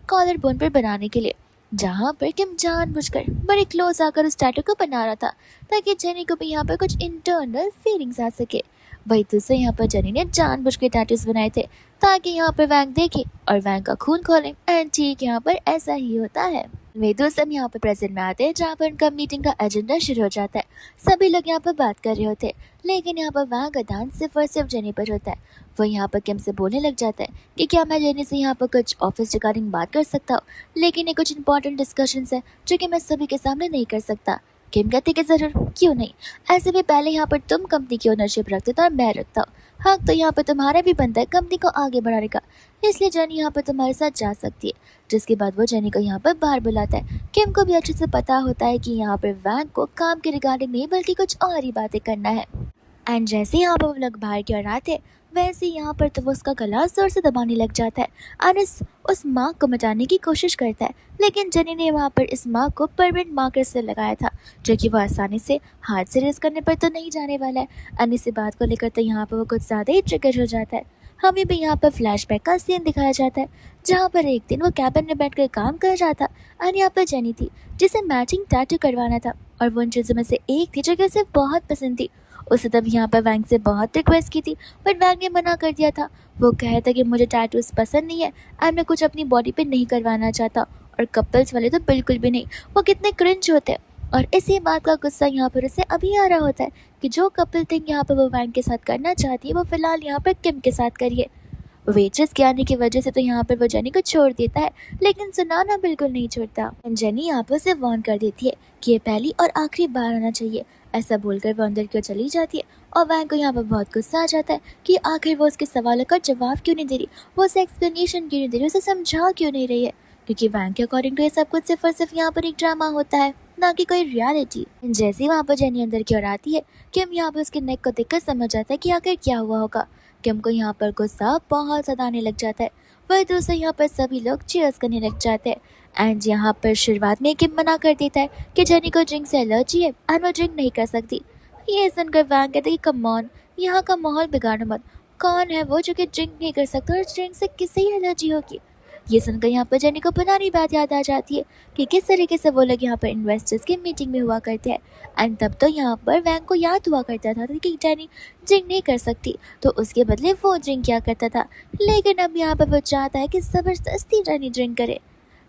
कॉलर बोन पर बनाने के लिए, जहाँ पर किम जानबूझकर बड़े क्लोज आकर उस टैटू को बना रहा था ताकि जेनी को भी यहाँ पर कुछ इंटरनल फीलिंग्स आ सके। वही दूसरे यहाँ पर जेनी ने जानबूझ के टैटूज बनाए थे ताकि यहाँ पर वैंग देखे और वैंग का खून खोले। एंड ठीक यहाँ पर ऐसा ही होता है। वे दो सब यहाँ पर प्रेजेंट में आते हैं जहाँ पर उनका मीटिंग का एजेंडा शुरू हो जाता है। सभी लोग यहाँ पर बात कर रहे होते हैं, लेकिन यहाँ पर वैंग का ध्यान सिर्फ और सिर्फ जेनी पर होता है। वो यहाँ पर किम से बोलने लग जाता है कि क्या मैं जेनी से यहाँ पर कुछ ऑफिस रिगार्डिंग बात कर सकता हूँ, लेकिन ये कुछ इंपॉर्टेंट डिस्कशंस है जो कि मैं सभी के सामने नहीं कर सकता। किम कहती कि ज़रूर, क्यों नहीं, ऐसे भी पहले यहाँ पर तुम कंपनी की ओनरशिप रखते थे और मैं रखता हूँ, हक तो यहाँ पर तुम्हारा भी बनता है कंपनी को आगे बढ़ाने का, इसलिए जेनी यहाँ पर तुम्हारे साथ जा सकती है। जिसके बाद वो जेनी को यहाँ पर बाहर बुलाता है। किम को भी अच्छे से पता होता है कि यहाँ पर वैंग को काम के रिगार्डिंग नहीं बल्कि कुछ और ही बातें करना है। एंड जैसे ही यहाँ पर वो लोग बाहर की ओर आते वैसे ही यहाँ पर तो वो उसका गला जोर से दबाने लग जाता है और उस मार्क को मिटाने की कोशिश करता है, लेकिन जेनी ने वहाँ पर इस मार्क को परमानेंट मार्कर से लगाया था जो कि वो आसानी से हाथ से रेस करने पर तो नहीं जाने वाला है। और इसी बात को लेकर तो यहाँ पर वो कुछ ज़्यादा ही ट्रिगर हो जाता है। हमें भी यहाँ पर फ्लैशबैक का सीन दिखाया जाता है जहाँ पर एक दिन वो कैबिन में बैठकर काम कर रहा था और यहाँ पर जेनी थी जिसे मैचिंग टैटू करवाना था और वो उन चीज़ों में से एक थी जो कि उसे बहुत पसंद थी। उसे तब यहाँ पर वैंग से बहुत रिक्वेस्ट की थी बट वैंग ने मना कर दिया था। वो कहा था कि मुझे टैटूज पसंद नहीं है और मैं कुछ अपनी बॉडी पे नहीं करवाना चाहता, और कपल्स वाले तो बिल्कुल भी नहीं, वो कितने क्रिंज होते हैं। और इसी बात का गुस्सा यहाँ पर उसे अभी आ रहा होता है कि जो कपल थिंग यहाँ पर वो वैंग के साथ करना चाहती है वो फिलहाल यहाँ पर किम के साथ करिए। वेट्रेस के आने की वजह से तो यहाँ पर वो जेनी को छोड़ देता है, लेकिन सुनाना बिल्कुल नहीं छोड़ता। जेनी यहाँ पर उसे वार्न कर देती है कि ये पहली और आखिरी बार आना चाहिए। ऐसा बोलकर वो अंदर की ओर चली जाती है और वैंग को यहाँ पर बहुत गुस्सा आ जाता है कि आखिर वो उसके सवालों का जवाब क्यों नहीं दे रही, वो उसे एक्सप्लेनेशन क्यों नहीं दे रही, उसे समझा क्यों नहीं रही है, क्योंकि वैंग के अकॉर्डिंग तो ये सब कुछ सिर्फ और सिर्फ यहाँ पर एक ड्रामा होता है, ना कि कोई रियलिटी। जैसे ही वहाँ पर जेनी अंदर की ओर आती है, किम यहाँ पर उसके नेक को देखकर समझ जाता है कि आखिर क्या हुआ होगा। किम को यहाँ पर गुस्सा बहुत ज़्यादा आने लग जाता है। वही दूसरे यहाँ पर सभी लोग चीयर्स करने लग जाते हैं। एंड यहाँ पर शुरुआत में किम मना कर देता है कि जेनी को ड्रिंक से एलर्जी है और वो ड्रिंक नहीं कर सकती। ये सुनकर वैंग कहते हैं कि कम ऑन, यहाँ का माहौल बिगाड़ो मत, कौन है वो जो कि ड्रिंक नहीं कर सकता और ड्रिंक से किसे ही एलर्जी होगी। ये सुनकर यहाँ पर जेनी को पुरानी बात याद आ जाती है कि किस तरीके से वो लोग यहाँ पर इन्वेस्टर्स की मीटिंग में हुआ करते हैं। एंड तब तो यहाँ पर वैंग को याद हुआ करता था कि जेनी ड्रिंक नहीं कर सकती तो उसके बदले वो ड्रिंक किया करता था, लेकिन अब यहाँ पर वो चाहता है कि ज़बरदस्ती जेनी ड्रिंक करे।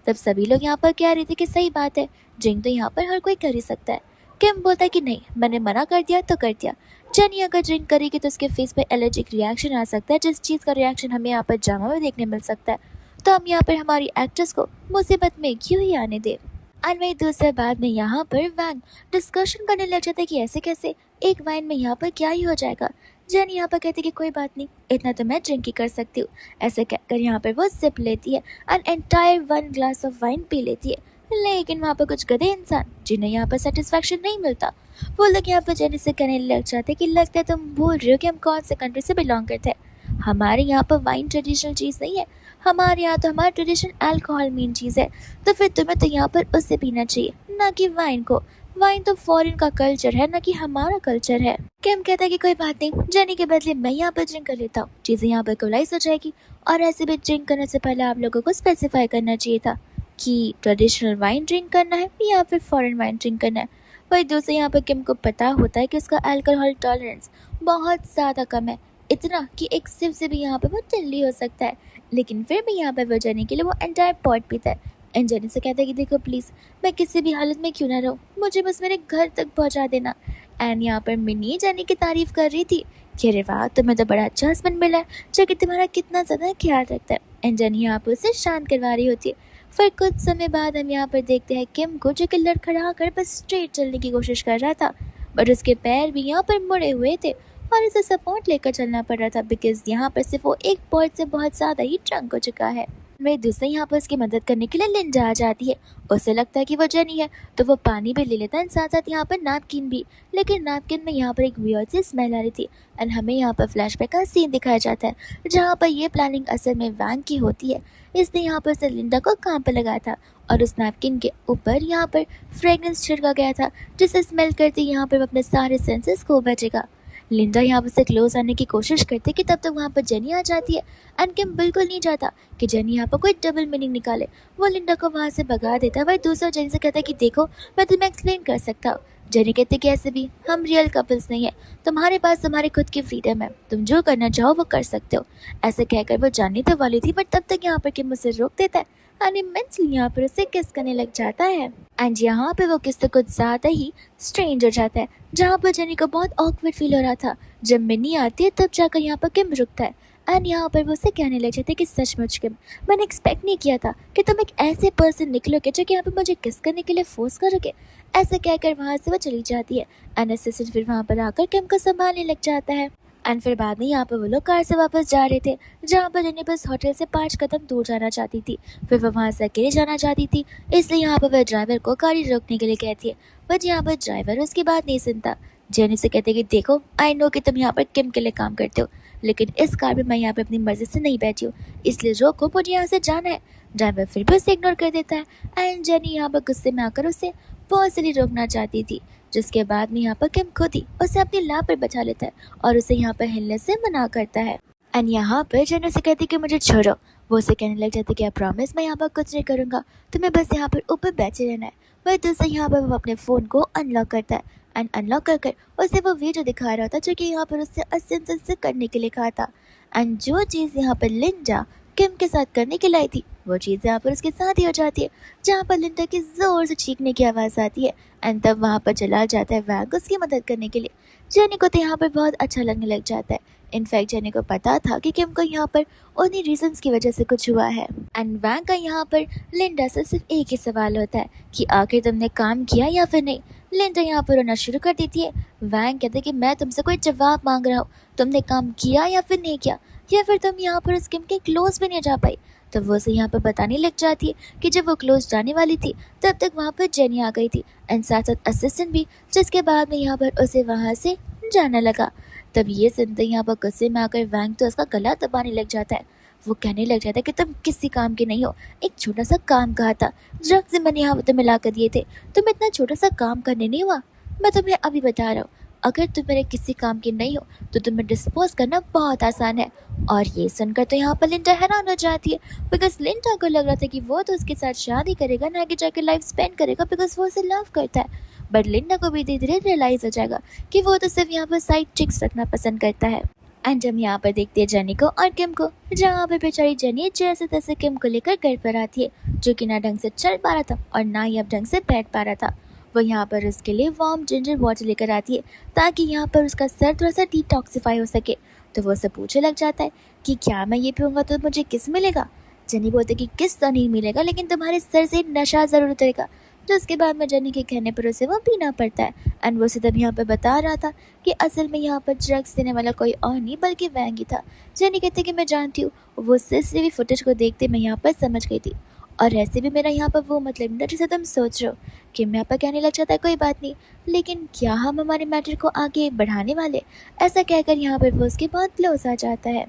तब सभी लोग यहाँ पर कह रहे थे कि सही बात है, ड्रिंक तो यहाँ पर हर कोई कर ही सकता है। किम बोलता है कि नहीं, मैंने मना कर दिया तो कर दिया, जेनी अगर ड्रिंक करेगी तो उसके फेस पे एलर्जिक रिएक्शन आ सकता है, जिस चीज़ का रिएक्शन हमें यहाँ पर ड्रामा में देखने मिल सकता है, तो हम यहाँ पर हमारी एक्ट्रेस को मुसीबत में क्यों ही आने दे। और वही दूसरे बाद में यहाँ पर वैंग डिस्कशन करने लग जाता है कि ऐसे कैसे एक वाइन में यहाँ पर क्या ही हो जाएगा। जेनी यहाँ पर कहती कि कोई बात नहीं, इतना तो मैं ड्रिंक ही कर सकती हूँ। ऐसे कहकर यहाँ पर वो सिप लेती है and entire 1 glass of wine P लेती है। लेकिन वहाँ पर कुछ गधे इंसान जिन्हें यहाँ पर सेटिस्फैक्शन नहीं मिलता, वो लोग यहाँ पर जेनी से कहने लग जाते कि लगता है तुम भूल रही हो कि हम कौन से कंट्री से बिलोंग करते हैं। हमारे यहाँ पर वाइन ट्रेडिशनल चीज़ नहीं है, हमारे यहाँ तो हमारा ट्रेडिशन अल्कोहल मेन चीज़ है, तो फिर तुम्हें तो यहाँ पर उससे पीना चाहिए, ना कि वाइन को। वाइन तो फॉरेन का कल्चर है, ना कि हमारा कल्चर है। किम कहता है कि कोई बात नहीं, जेनी के बदले मैं यहाँ पर ड्रिंक कर लेता हूँ, चीज़ें यहाँ पर कोलाइज हो जाएगी। और ऐसे भी ड्रिंक करने से पहले आप लोगों को स्पेसिफाई करना चाहिए था कि ट्रेडिशनल वाइन ड्रिंक करना है या फिर फॉरेन वाइन ड्रिंक करना है। वही दूसरे यहाँ पर किम को पता होता है कि उसका अल्कोहल टॉलरेंस बहुत ज़्यादा कम है, इतना कि एक सिप से भी यहाँ पर वो चिल्ली हो सकता है। लेकिन फिर भी यहाँ पर वो जेनी के लिए वो एंटायर पॉट पीता है। एंड जेनी से कहता है कि देखो प्लीज़, मैं किसी भी हालत में क्यों ना रहूँ, मुझे बस मेरे घर तक पहुँचा देना। एंड यहाँ पर मिनी जेनी की तारीफ़ कर रही थी कि अरे वाह, तुम्हें तो बड़ा अच्छा हस्बैंड मिला है जो कि तुम्हारा कितना ज़्यादा ख्याल रखता है। एंड जेनी यहाँ पर उसे शांत करवा रही होती है। फिर कुछ समय बाद हम यहाँ पर देखते हैं किम को, जो कि लड़खड़ा कर बस स्ट्रेट चलने की कोशिश कर रहा था, बट उसके पैर भी यहाँ पर मुड़े हुए थे और उसे सपोर्ट लेकर चलना पड़ रहा था, बिकॉज यहाँ पर सिर्फ वो एक पॉइंट से बहुत ज़्यादा ही ड्रंक हो चुका है। वही दूसरे यहाँ पर उसकी मदद करने के लिए लिंडा आ जाती है। उसे लगता है कि वो जेनी है, तो वो पानी भी ले लेता है, साथ साथ यहाँ पर नैपकिन भी। लेकिन नैपकिन में यहाँ पर एक वियर्ड सी स्मेल आ रही थी एंड हमें यहाँ पर फ्लैशबैक का सीन दिखाया जाता है, जहाँ पर ये प्लानिंग असल में वैंग की होती है। इसने यहाँ पर से लिंडा को काम पर लगाया था और उस नैपकिन के ऊपर यहाँ पर फ्रेगरेंस छिड़का गया था, जिसे स्मेल करते यहाँ पर अपने सारे सेंसेस खो बचेगा। लिंडा यहाँ पर से क्लोज आने की कोशिश करती है कि तब तक वहाँ पर जेनी आ जाती है एंड किम बिल्कुल नहीं चाहता कि जेनी यहाँ पर कोई डबल मीनिंग निकाले। वो लिंडा को वहाँ से भगा देता है। वही दूसरा जेनी से कहता है कि देखो, मैं तुम्हें एक्सप्लेन कर सकता हूँ। जेनी कहते कि ऐसे भी हम रियल कपल्स नहीं है, तुम्हारे पास तुम्हारी खुद की फ्रीडम है, तुम जो करना चाहो वो कर सकते हो। ऐसे कहकर वो जानने तो वाली थी, बट तब तक यहाँ पर किम उसे रोक देता है एंड इमेंसली यहाँ पर उसे किस करने लग जाता है। एंड यहाँ पे वो किस तो कुछ ज़्यादा ही स्ट्रेंज हो जाता है, जहाँ पर जेनी को बहुत ऑकवर्ड फील हो रहा था। जब मिनी आती है तब जाकर यहाँ पर किम रुकता है एंड यहाँ पर वो उसे कहने लग जाते हैं कि सचमुच किम, मैंने एक्सपेक्ट नहीं किया था कि तुम एक ऐसे पर्सन निकलोगे जो कि यहाँ पर मुझे किस करने के लिए फोर्स करोगे। ऐसे कहकर वहाँ से वो चली जाती है एंड असिस्टेंट फिर वहाँ पर आकर किम को संभालने लग जाता है। एंड फिर बाद में यहाँ पर वो लोग कार से वापस जा रहे थे, जहाँ पर जेनी बस होटल से 5 कदम दूर जाना चाहती थी। फिर वो वहाँ से अकेले जाना चाहती थी, इसलिए यहाँ पर वह ड्राइवर को गाड़ी रोकने के लिए कहती है, बट यहाँ पर ड्राइवर उसकी बात नहीं सुनता। जेनी से कहते कि देखो, आई नो कि तुम यहाँ पर किम के लिए काम करते हो, लेकिन इस कार में मैं यहाँ पर अपनी मर्जी से नहीं बैठी हूँ, इसलिए रोको, मुझे यहाँ से जाना है। ड्राइवर फिर भी उसे इग्नोर कर देता है एंड जेनी यहाँ पर गुस्से में आकर उसे बहुत सारी रोकना चाहती थी, जिसके बाद में यहाँ पर किम खुद ही उसे अपनी लाभ पर बचा लेता है और उसे यहाँ पर हिलने से मना करता है। एंड यहाँ पर जेनी से कहती कि मुझे छोड़ो। वो उसे कहने लग जाती कि आई प्रॉमिस मैं यहाँ पर कुछ नहीं करूँगा, तुम्हें बस यहाँ पर ऊपर बैठे रहना है। वही दूसरे यहाँ पर वो अपने फ़ोन को अनलॉक करता है एंड अनलॉक कर उसे वो वीडियो दिखा रहा था जो कि यहाँ पर उससे असेंसन से करने के लिए कहा था। एंड जो चीज़ यहाँ पर लिंडा किम के साथ करने के लाई थी, वो चीज़ यहाँ पर उसके साथ ही हो जाती है, जहाँ पर लिंडा की ज़ोर से चीखने की आवाज़ आती है एंड तब वहाँ पर चला जाता है वैंग उसकी मदद करने के लिए। जेनी को तो यहाँ पर बहुत अच्छा लगने लग जाता है। इनफैक्ट जेनी को पता था कि किम को यहाँ पर उन्हीं रीजंस की वजह से कुछ हुआ है। एंड वैंग का यहाँ पर लिंडा से सिर्फ एक ही सवाल होता है कि आखिर तुमने काम किया या फिर नहीं। लिंडा यहाँ पर रोना शुरू कर देती है। वैंग कहते कि मैं तुमसे कोई जवाब मांग रहा हूँ, तुमने काम किया या फिर नहीं किया, या फिर तुम यहाँ पर उस किम के क्लोज भी नहीं जा पाई। तो वो उसे यहाँ पर बताने लग जाती है कि जब वो क्लोज जाने वाली थी तब तक वहाँ पर जेनी आ गई थी एंड साथ साथ असिस्टेंट भी, जिसके बाद में यहाँ पर उसे वहाँ से जाना लगा। तब ये सुनते यहाँ पर गुस्से में आकर वैंग तो उसका गला दबाने लग जाता है। वो कहने लग जाता है कि तुम किसी काम के नहीं हो, एक छोटा सा काम कहा था, ड्रग्स मैंने यहाँ पर मिला कर दिए थे, तुम इतना छोटा सा काम करने नहीं हुआ। मैं तुम्हें अभी बता रहा हूँ, अगर तुम मेरे किसी काम की नहीं हो तो तुम्हें डिस्पोज करना बहुत आसान है। और ये सुनकर तो यहाँ पर लिंडा हैरान हो जाती है, बिकॉज लिंडा को लग रहा था कि वो तो उसके साथ शादी करेगा, ना कि जाकर लाइफ स्पेंड करेगा, बिकॉज वो उसे लव करता है। बट लिंडा को भी धीरे धीरे रियलाइज हो जाएगा कि वो तो सिर्फ यहाँ पर साइड चिक्स रखना पसंद करता है। एंड हम यहाँ पर देखते हैं जेनी को और किम को, जहाँ पर बेचारी जेनी जैसे तैसे किम को लेकर घर पर आती है, जो कि ना ढंग से चल पा रहा था और ना ही अब ढंग से बैठ पा रहा था। वो यहाँ पर उसके लिए वार्म जिंजर वाटर लेकर आती है ताकि यहाँ पर उसका सर थोड़ा सा डिटॉक्सिफाई हो सके। तो वो उसे पूछने लग जाता है कि क्या मैं ये पीऊँगा तो मुझे किस मिलेगा। जेनी बोलते कि किस तो नहीं मिलेगा, लेकिन तुम्हारे सर से नशा ज़रूर उतरेगा। जिसके बाद में जेनी के कहने पर उसे वो पीना पड़ता है। एंड वो उसे तब यहाँ पर बता रहा था कि असल में यहाँ पर ड्रग्स देने वाला कोई और नहीं बल्कि वैंग ही था। जेनी कहती कि मैं जानती हूँ, वो सीसीटीवी फुटेज को देखते मैं यहाँ पर समझ गई थी। और ऐसे भी मेरा यहाँ पर वो मतलब नहीं था जैसे तुम सोच रहे हो कि मैं यहाँ पर कहने लग जाता है कोई बात नहीं, लेकिन क्या हम हमारे मैटर को आगे बढ़ाने वाले, ऐसा कहकर यहाँ पर वो उसके बहुत क्लोज आ जाता है।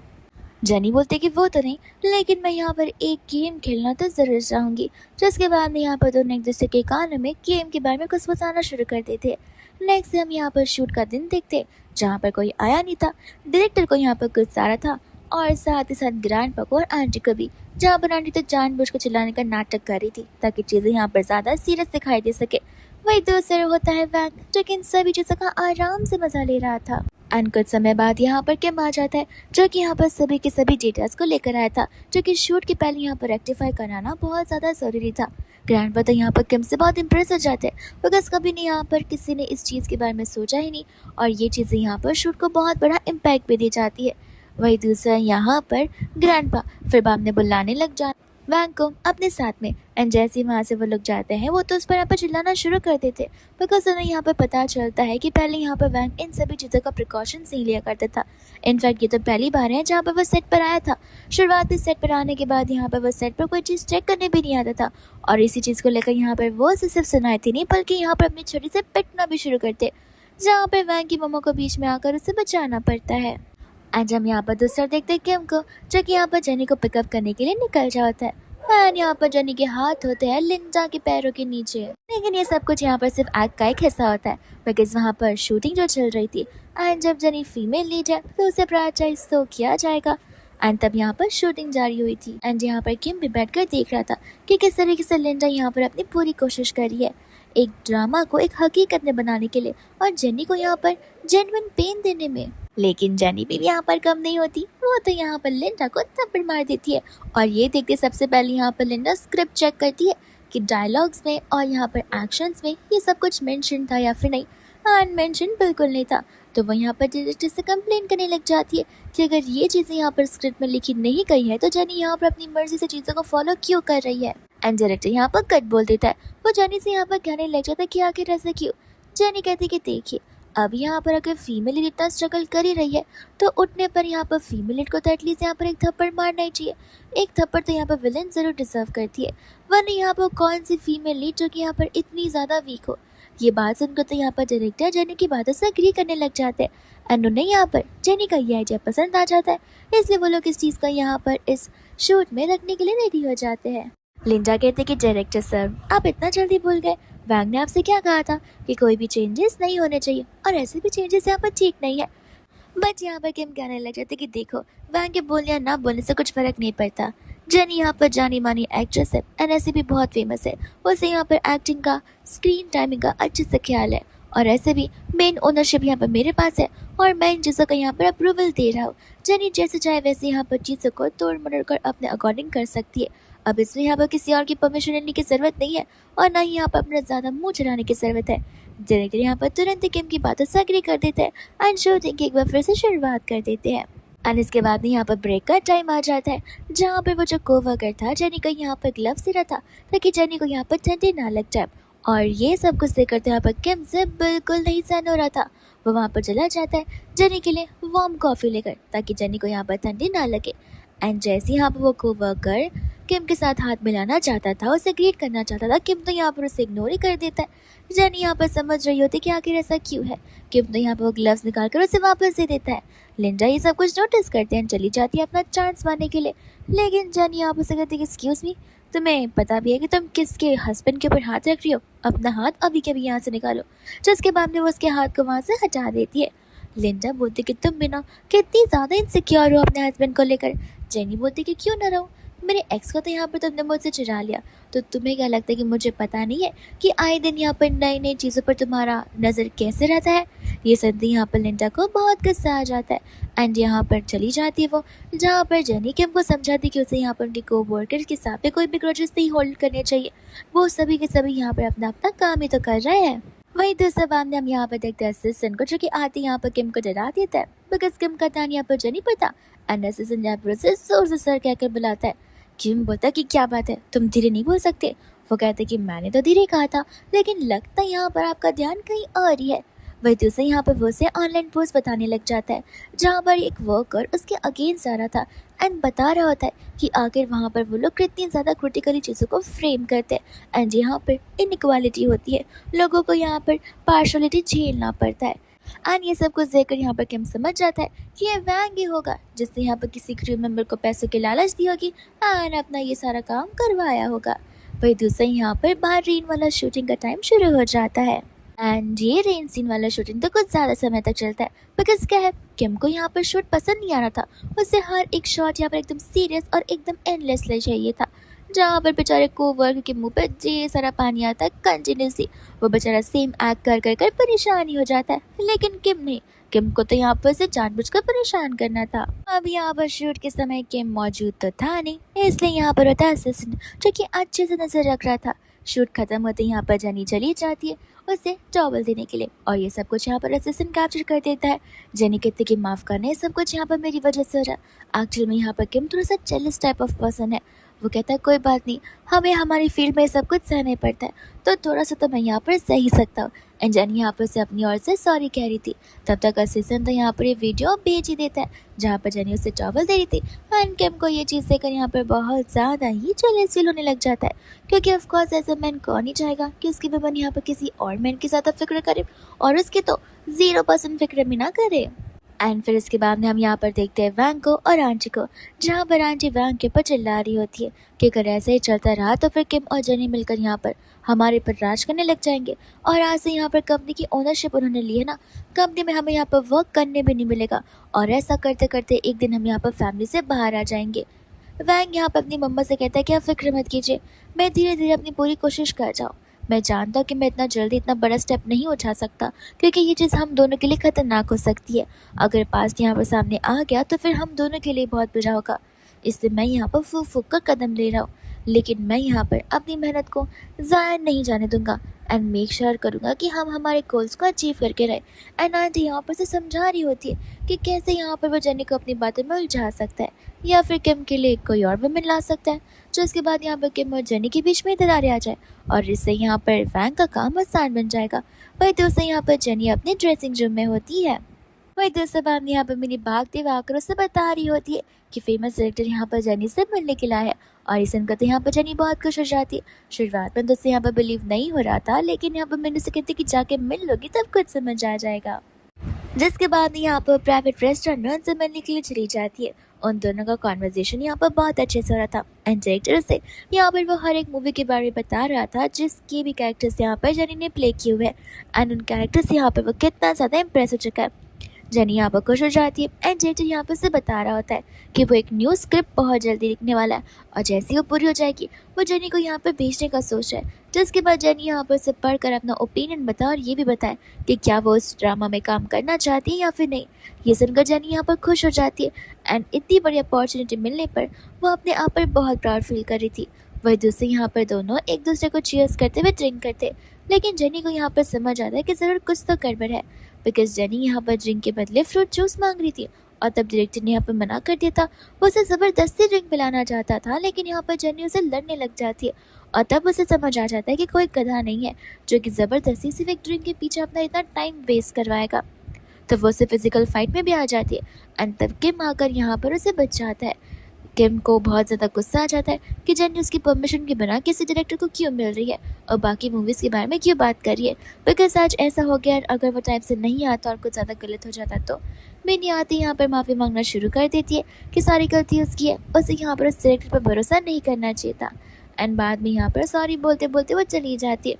जेनी बोलती कि वो तो नहीं, लेकिन मैं यहाँ पर एक गेम खेलना तो ज़रूर चाहूँगी। जिसके बाद में यहाँ पर दोनों एक दूसरे के कानों में गेम के बारे में कुछ बताना शुरू कर देते। नेक्स्ट हम यहाँ पर शूट का दिन देखते जहाँ पर कोई आया नहीं था। डायरेक्टर को यहाँ पर गुस्सा आ रहा था और साथ ही साथ ग्रैंड पा को और आंटी को भी, जहाँ पर आंटी तो जानबूझ कर चिल्लाने का नाटक कर रही थी ताकि चीज़ें यहाँ पर ज़्यादा सीरियस दिखाई दे सके। वही दूसरा होता है वैंग, जो कि इन सभी चीज़ों का आराम से मजा ले रहा था। एंड कुछ समय बाद यहाँ पर किम आ जाता है, जो कि यहाँ पर सभी के सभी डेटास को लेकर आया था, जो कि शूट के पहले यहाँ पर रेक्टिफाई कराना बहुत ज़्यादा ज़रूरी था। ग्रैंडपा तो यहाँ पर किम से बहुत इंप्रेस हो जाते हैं, बिकॉज कभी नहीं यहाँ पर किसी ने इस चीज़ के बारे में सोचा ही नहीं, और ये चीज़ें यहाँ पर शूट को बहुत बड़ा इम्पैक्ट भी दी जाती है। वही दूसरा यहाँ पर ग्रैंडपा फिर बाद में बुलाने लग जाते वैंग को अपने साथ में। एंड जैसे ही वहाँ से वो लोग जाते हैं, वो तो उस पर यहाँ पर चिल्लाना शुरू कर देते, बिकॉज उन्हें यहाँ पर पता चलता है कि पहले यहाँ पर वैंग इन सभी चीज़ों का प्रिकॉशंस नहीं लिया करता था। इनफैक्ट ये तो पहली बार है जहाँ पर वो सेट पर आया था। शुरुआती सेट पर आने के बाद यहाँ पर वो सेट पर कोई चीज़ चेक करने भी नहीं आता था, और इसी चीज़ को लेकर यहाँ पर वो उसे सिर्फ सुनाई थी नहीं, बल्कि यहाँ पर अपनी छड़ी से पिटना भी शुरू करते, जहाँ पर वैंग की मम्मा को बीच में आकर उसे बचाना पड़ता है। एंड हम यहाँ पर दूसरा देखते किम को, जो कि यहाँ पर जेनी को पिकअप करने के लिए निकल जाता है। एंड यहाँ पर जेनी के हाथ होते हैं लिंडा के पैरों के नीचे, लेकिन ये सब कुछ यहाँ पर सिर्फ एक्ट का एक हिस्सा होता है, बिकॉज वहाँ पर शूटिंग जो चल रही थी। एंड जब जेनी फीमेल लीड है तो उसे प्रायोरिटाइज तो किया जाएगा। एंड तब यहाँ पर शूटिंग जारी हुई थी, एंड यहाँ पर किम भी बैठकर देख रहा था कि किस तरीके से लिंडा यहाँ पर अपनी पूरी कोशिश कर रही है एक ड्रामा को एक हकीकत में बनाने के लिए, और जेनी को यहाँ पर जेन्युइन पेन देने में। लेकिन जेनी भी यहाँ पर कम नहीं होती, वो तो यहाँ पर लिंडा को थप्पड़ मार देती है। और ये देखते सबसे पहले यहाँ पर लिंडा स्क्रिप्ट चेक करती है कि डायलॉग्स में और यहाँ पर एक्शंस में ये सब कुछ मेंशन था या फिर नहीं। अनमेंशन बिल्कुल नहीं था। तो वो यहाँ पर डायरेक्टर से कंप्लेन करने लग जाती है कि अगर ये चीज़ें यहाँ पर स्क्रिप्ट में लिखी नहीं गई है तो जेनी यहाँ पर अपनी मर्जी से चीज़ों को फॉलो क्यों कर रही है। एंड डायरेक्टर यहाँ पर कट बोल देता है। वो जेनी से यहाँ पर कहने लग जाता है कि आखिर ऐसा क्यों। जेनी कहती कि देखिए, अब यहाँ पर अगर फीमेल लीड इतना स्ट्रगल कर ही रही है तो उठने पर यहाँ पर फीमेल लीड को तो एटलीस्ट यहाँ पर एक थप्पड़ मारना ही चाहिए। एक थप्पड़ तो यहाँ पर विलन जरूर डिजर्व करती है, वरना यहाँ पर कौन सी फीमेल लीड जो कि यहाँ पर इतनी ज़्यादा वीक हो। ये बात सुनकर तो यहाँ पर डायरेक्टर जेनी की बातों से एग्री करने लग जाते हैं, एंड उन्हें यहाँ पर जेनी का ये आइडिया पसंद आ जाता है, इसलिए वो लोग इस चीज़ का यहाँ पर इस शूट में रखने के लिए रेडी हो जाते हैं। लिंडा कहते कि डायरेक्टर सर, आप इतना जल्दी भूल गए, वैंग ने आपसे क्या कहा था कि कोई भी चेंजेस नहीं होने चाहिए, और ऐसे भी चेंजेस यहाँ पर ठीक नहीं है। बट यहाँ पर किम कहने लग जाते कि देखो, वैंग के बोलने या ना बोलने से कुछ फर्क नहीं पड़ता। जेनी यहाँ पर जानी मानी एक्ट्रेस है, एंड ऐसे भी बहुत फेमस है। उसे यहाँ पर एक्टिंग का, स्क्रीन टाइमिंग का अच्छे से ख्याल है, और ऐसे भी मेन ओनरशिप यहाँ पर मेरे पास है, और मैं इन चीज़ों का यहाँ पर अप्रूवल दे रहा हूँ। जेनी जैसे चाहे वैसे यहाँ पर चीज़ों को तोड़ मरोड़ कर अपने अकॉर्डिंग कर सकती है। अब इसमें यहाँ पर किसी और की परमिशन लेने की ज़रूरत नहीं है, और ना ही यहाँ पर अपना ज़्यादा मुंह चलाने की ज़रूरत है। डायरेक्टर यहाँ पर तुरंत किम की बातों से एग्री कर देते हैं, एंड शूटिंग की एक बार फिर से शुरुआत कर देते हैं। एंड इसके बाद में यहाँ पर ब्रेक का टाइम आ जाता है, जहाँ पर वो जो कोवर्कर था जेनी को यहाँ पर ग्लव्स दे रहा था ताकि जेनी को यहाँ पर ठंडी ना लग जाए, और ये सब कुछ देखकर यहाँ पर किम से बिल्कुल नहीं सहन हो रहा था। वो वहाँ पर चला जाता है जेनी के लिए वार्म कॉफ़ी लेकर, ताकि जेनी को यहाँ पर ठंडी ना लगे। एंड जैसे यहाँ पर वो कोवर्कर किम के साथ हाथ मिलाना चाहता था, उसे ग्रीट करना चाहता था, किम तो यहाँ पर उसे इग्नोर ही कर देता है। जेनी यहाँ पर समझ रही होती कि आखिर ऐसा क्यों है। किम तो यहाँ पर वो ग्लव्स निकाल कर उसे वापस दे देता है। लिंडा ये सब कुछ नोटिस करते हैं, चली जाती है अपना चांस मारने के लिए, लेकिन जेनी यहाँ पर उसे कहती है एक्सक्यूज मी, तुम्हें पता भी है कि तुम किसके हस्बैंड के ऊपर हाथ रख रही हो, अपना हाथ अभी के अभी यहाँ से निकालो। जिसके बाद में वो उसके हाथ को वहाँ से हटा देती है। लिंडा बोलती कि तुम बिना कितनी ज़्यादा इनसिक्योर हो अपने हस्बैंड को लेकर। जेनी बोलती कि क्यों ना रहो, मेरे एक्स को तो यहाँ पर तुमने मुझसे चुरा लिया, तो तुम्हें क्या लगता है कि मुझे पता नहीं है कि आए दिन यहाँ पर नई नई चीज़ों पर तुम्हारा नज़र कैसे रहता है। ये सुनते यहाँ पर लिंडा को बहुत गुस्सा आ जाता है, एंड यहाँ पर चली जाती है वो, जहाँ पर जेनी किम को समझाती कि उसे यहाँ पर उनके कोवर्कर्स के साथ कोई भी ग्रजेस नहीं होल्ड करने चाहिए, वो सभी के सभी यहाँ पर अपना अपना काम ही तो कर रहे हैं। वही दूसरा बाद में हम यहाँ पर देखते हैं असिस्टेंट को, जो कि आते यहाँ पर किम को डरा देता है, बिकॉज किम का ध्यान यहाँ पर जेनी पता, एंड असिस्टेंट यहाँ पर उसे जोर से सर कहकर बुलाता है। किम बोलता कि क्या बात है, तुम धीरे नहीं बोल सकते, वो कहते कि मैंने तो धीरे कहा था, लेकिन लगता है यहाँ पर आपका ध्यान कहीं और ही है। वही दूसरे यहाँ पर वो उसे ऑनलाइन पोस्ट बताने लग जाता है, जहाँ पर एक वर्कर उसके अगेंस्ट आ रहा था एंड बता रहा होता है कि आखिर वहाँ पर वो लोग कितनी ज़्यादा क्रिटिकली चीज़ों को फ्रेम करते हैं एंड यहाँ पर इनइक्वालिटी होती है, लोगों को यहाँ पर पार्शलिटी झेलना पड़ता है। एंड ये सब कुछ देखकर यहाँ पर किम समझ जाता है कि ये वैंग ही होगा जिसने यहाँ पर किसी क्रू मेंबर को पैसों की लालच दी होगी एंड अपना ये सारा काम करवाया होगा। वही दूसरा यहाँ पर बाहर रेन वाला शूटिंग का टाइम शुरू हो जाता है एंड ये रेन सीन वाला शूटिंग तो कुछ ज़्यादा समय तक चलता है, बिकॉज क्या है, किम को यहाँ पर शूट पसंद नहीं आ रहा था। उसे हर एक शॉट यहाँ पर एकदम सीरियस और एकदम एंडलेसली चाहिए था, जहाँ पर बेचारे कोवर्कर के मुंह पर ढेर सारा पानी आता है कंटिन्यूसली। वो बेचारा सेम एक्ट कर कर कर परेशान ही हो जाता है, लेकिन किम नहीं, किम को तो यहाँ पर से जानबूझकर परेशान करना था। अब यहाँ पर शूट के समय किम मौजूद तो था नहीं, इसलिए यहाँ पर होता है असिस्टेंट, जो कि अच्छे से नजर रख रहा था। शूट खत्म होते यहाँ पर जेनी चली जाती है उसे टॉवल देने के लिए, और ये सब कुछ यहाँ पर असिस्टेंट कैप्चर कर देता है। जेनी कहती कि माफ़ करना, ये सब कुछ यहाँ पर मेरी वजह से हो रहा। एक्चुअली में यहाँ पर किम थोड़ा सा जेलस टाइप ऑफ पर्सन है। वो कहता है कोई बात नहीं, हमें हमारी फील्ड में सब कुछ सहना पड़ता है, तो थोड़ा सा तो मैं यहाँ पर सह ही सकता हूँ। एंड जेनी यहाँ पर से अपनी ओर से सॉरी कह रही थी, तब तक असिस्टेंट तो यहाँ पर ये वीडियो भेज ही देता है जहाँ पर जेनी उसे टॉवल दे रही थी। एंड किम को ये चीज़ देखकर यहाँ पर बहुत ज़्यादा ही जेलस फील होने लग जाता है, क्योंकि ऑफकोर्स एज अ मैन कौन नहीं चाहेगा कि उसकी वुमन यहाँ पर किसी और मैन की ज़्यादा फिक्र करे, और उसकी तो 0% फिक्र भी ना करे। एंड फिर इसके बाद में हम यहाँ पर देखते हैं वैंग को और आंटी को, जहाँ पर आंटी वैंग के ऊपर चिल्ला रही होती है कि अगर ऐसे ही चलता रहा तो फिर किम और जेनी मिलकर यहाँ पर हमारे पर राज करने लग जाएंगे, और आज से यहाँ पर कंपनी की ओनरशिप उन्होंने ली है ना, कंपनी में हमें यहाँ पर वर्क करने भी नहीं मिलेगा, और ऐसा करते करते एक दिन हम यहाँ पर फैमिली से बाहर आ जाएंगे। वैंग यहाँ पर अपनी मम्मा से कहता है कि आप फिक्र मत कीजिए, मैं धीरे धीरे अपनी पूरी कोशिश कर जाऊँ। मैं जानता हूँ कि मैं इतना जल्दी इतना बड़ा स्टेप नहीं उठा सकता, क्योंकि ये चीज़ हम दोनों के लिए खतरनाक हो सकती है। अगर पास यहाँ पर सामने आ गया तो फिर हम दोनों के लिए बहुत बुरा होगा, इसलिए मैं यहाँ पर फूक फूक कर कदम ले रहा हूँ, लेकिन मैं यहाँ पर अपनी मेहनत को ज़ाया नहीं जाने दूंगा एंड मेक श्योर करूँगा कि हम हमारे गोल्स को अचीव करके रहे। एंड आंटी यहाँ पर से समझा रही होती है कि कैसे यहाँ पर वो जेनी को अपनी बातों में उलझा सकता है, या फिर किम के लिए कोई और वुमन ला सकता है, जो इसके बाद यहाँ पर किम और जेनी के बीच में दरारें आ जाए, और इससे यहाँ पर वैंग का काम आसान बन जाएगा। वही दूसरे यहाँ पर जेनी अपने ड्रेसिंग रूम में होती है। वही दूसरे बार यहाँ पर मेरी भागते हुए आकर उससे बता रही होती है कि फेमस डायरेक्टर यहाँ पर जेनी से मिलने के लिए आया है, और इस सुनकर तो यहाँ पर जेनी बहुत खुश हो जाती है। शुरुआत में तो उससे यहाँ पर बिलीव नहीं हो रहा था, लेकिन यहाँ पर मैंने उसे कहती कि जाके मिल लोगी तब कुछ समझ आ जाएगा। जिसके बाद यहाँ पर प्राइवेट रेस्टोरेंट से मिलने के लिए चली जाती है। उन दोनों का कॉन्वर्जेशन यहाँ पर बहुत अच्छे से हो रहा था, एंड डायरेक्टर से यहाँ पर वो हर एक मूवी के बारे में बता रहा था जिसके भी कैरेक्टर्स यहाँ पर जेनी ने प्ले किए हुए हैं, एंड उन कैरेक्टर्स यहाँ पर वो कितना ज़्यादा इंप्रेस हो चुका है। जेनी यहाँ पर खुश हो जाती है, एंड डायरेक्टर यहाँ पर से बता रहा होता है कि वो एक न्यू स्क्रिप्ट बहुत जल्दी लिखने वाला है, और जैसे ही वो पूरी हो जाएगी वो जेनी को यहाँ पर भेजने का सोच है। जिसके बाद जेनी यहाँ पर से पढ़कर अपना ओपिनियन बताए, और ये भी बताए कि क्या वो उस ड्रामा में काम करना चाहती है या फिर नहीं। ये सुनकर जेनी यहाँ पर खुश हो जाती है, एंड इतनी बड़ी अपॉर्चुनिटी मिलने पर वो अपने आप पर बहुत प्राउड फील कर रही थी। वही दूसरे यहाँ पर दोनों एक दूसरे को चीयर्स करते हुए ड्रिंक करते, लेकिन जेनी को यहाँ पर समझ आता है कि ज़रूर कुछ तो गड़बड़ है, बिकॉज जेनी यहाँ पर ड्रिंक के बदले फ्रूट जूस मांग रही थी, और तब डायरेक्टर ने यहाँ पर मना कर दिया था। वो उसे ज़बरदस्ती ड्रिंक पिलाना चाहता था, लेकिन यहाँ पर जेनी उसे लड़ने लग जाती है, और तब उसे समझ आ जाता है कि कोई गधा नहीं है जो कि ज़बरदस्ती सिर्फ एक ड्रिंक के पीछे अपना इतना टाइम वेस्ट करवाएगा। तो वो उसे फिजिकल फाइट में भी आ जाती है, एंड तब किम आकर यहाँ पर उसे बचाता है। किम को बहुत ज़्यादा गुस्सा आ जाता है कि जेनी उसकी परमिशन के बिना किसी डायरेक्टर को क्यों मिल रही है और बाकी मूवीज़ के बारे में क्यों बात कर रही है, बिकॉज आज ऐसा हो गया अगर वो टाइम से नहीं आता और कुछ ज़्यादा गलत हो जाता तो मैंने आते यहाँ पर माफ़ी मांगना शुरू कर देती है कि सारी गलती उसकी है, उसे यहाँ पर उस डायरेक्टर पर भरोसा नहीं करना चाहिए था। एंड बाद में यहाँ पर सॉरी बोलते बोलते वो चली जाती है,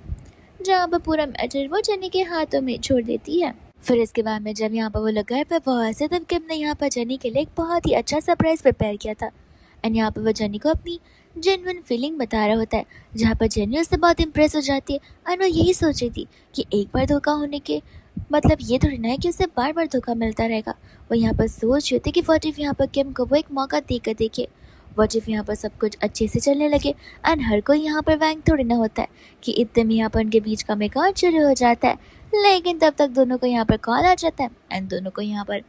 जहाँ पर पूरा मैटर वो जेनी के हाथों में छोड़ देती है। फिर इसके बाद में जब यहाँ पर वो लोग घर पर पहुँचे तब किम ने यहाँ पर जेनी के लिए एक बहुत ही अच्छा सरप्राइज़ प्रिपेयर किया था, एंड यहाँ पर वो जेनी को अपनी जेन्युइन फीलिंग बता रहा होता है, जहाँ पर जेनी उससे बहुत इंप्रेस हो जाती है। एंड वो यही सोच रही थी कि एक बार धोखा होने के मतलब ये थोड़ी ना है कि उसे बार बार धोखा मिलता रहेगा। वो यहाँ पर सोच रही थी कि व्हाट इफ यहाँ पर किम को वो एक मौका देकर देखे, व्हाट इफ यहाँ पर सब कुछ अच्छे से चलने लगे, एंड हर कोई यहाँ पर वैंग थोड़ी ना होता है कि इतने में यहाँ पर उनके बीच का मेकआउट शुरू हो जाता है। लेकिन तब तक दोनों को यहाँ पर कॉल आ जाता है, एंड दोनों को यहाँ पर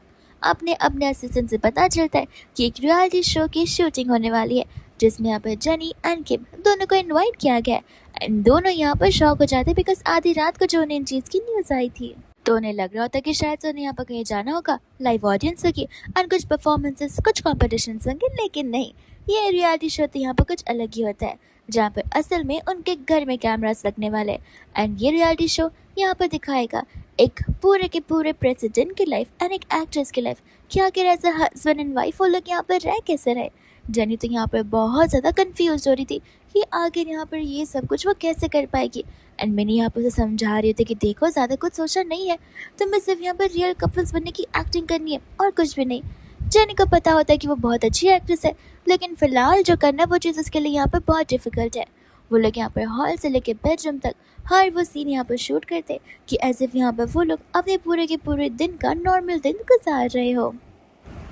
अपने अपने असिस्टेंट से पता चलता है कि एक रियलिटी शो की शूटिंग होने वाली है, जिसमें यहाँ पर जेनी एंड किम दोनों को इनवाइट किया गया है। एंड दोनों यहाँ पर शॉक हो जाते बिकॉज आधी रात को जो उन्हें इन चीज़ की न्यूज़ आई थी, तो उन्हें लग रहा होता कि शायद से उन्हें यहाँ पर कहीं जाना होगा, लाइव ऑडियंस होगी एंड कुछ परफॉर्मेंसेस, कुछ कॉम्पिटिशन होंगे। लेकिन नहीं, ये रियलिटी शो तो यहाँ पर कुछ अलग ही होता है, जहाँ पर असल में उनके घर में कैमरास लगने वाले। एंड ये रियलिटी शो यहाँ पर दिखाएगा एक पूरे के पूरे प्रेसिडेंट की लाइफ एंड एक एक्ट्रेस की लाइफ, कि आखिर ऐसा हस्बैंड एंड वाइफ वो लोग यहाँ पर रह कैसे रहे। जेनी तो यहाँ पर बहुत ज़्यादा कंफ्यूज हो रही थी कि आखिर यहाँ पर ये सब कुछ वो कैसे कर पाएगी। एंड मैंने यहाँ पर उसे समझा रही थी कि देखो, ज़्यादा कुछ सोचना नहीं है, तुम्हें सिर्फ यहाँ पर रियल कपल्स बनने की एक्टिंग करनी है और कुछ भी नहीं। जेनी को पता होता है कि वो बहुत अच्छी एक्ट्रेस है, लेकिन फिलहाल जो करना वो चीज़ उसके लिए यहाँ पर बहुत डिफिकल्ट है। वो लोग यहाँ पर हॉल से लेकर बेडरूम तक हर वो सीन यहाँ पर शूट करते कि एज इफ यहाँ पर वो लोग अपने पूरे के पूरे दिन का नॉर्मल दिन गुजार रहे हो।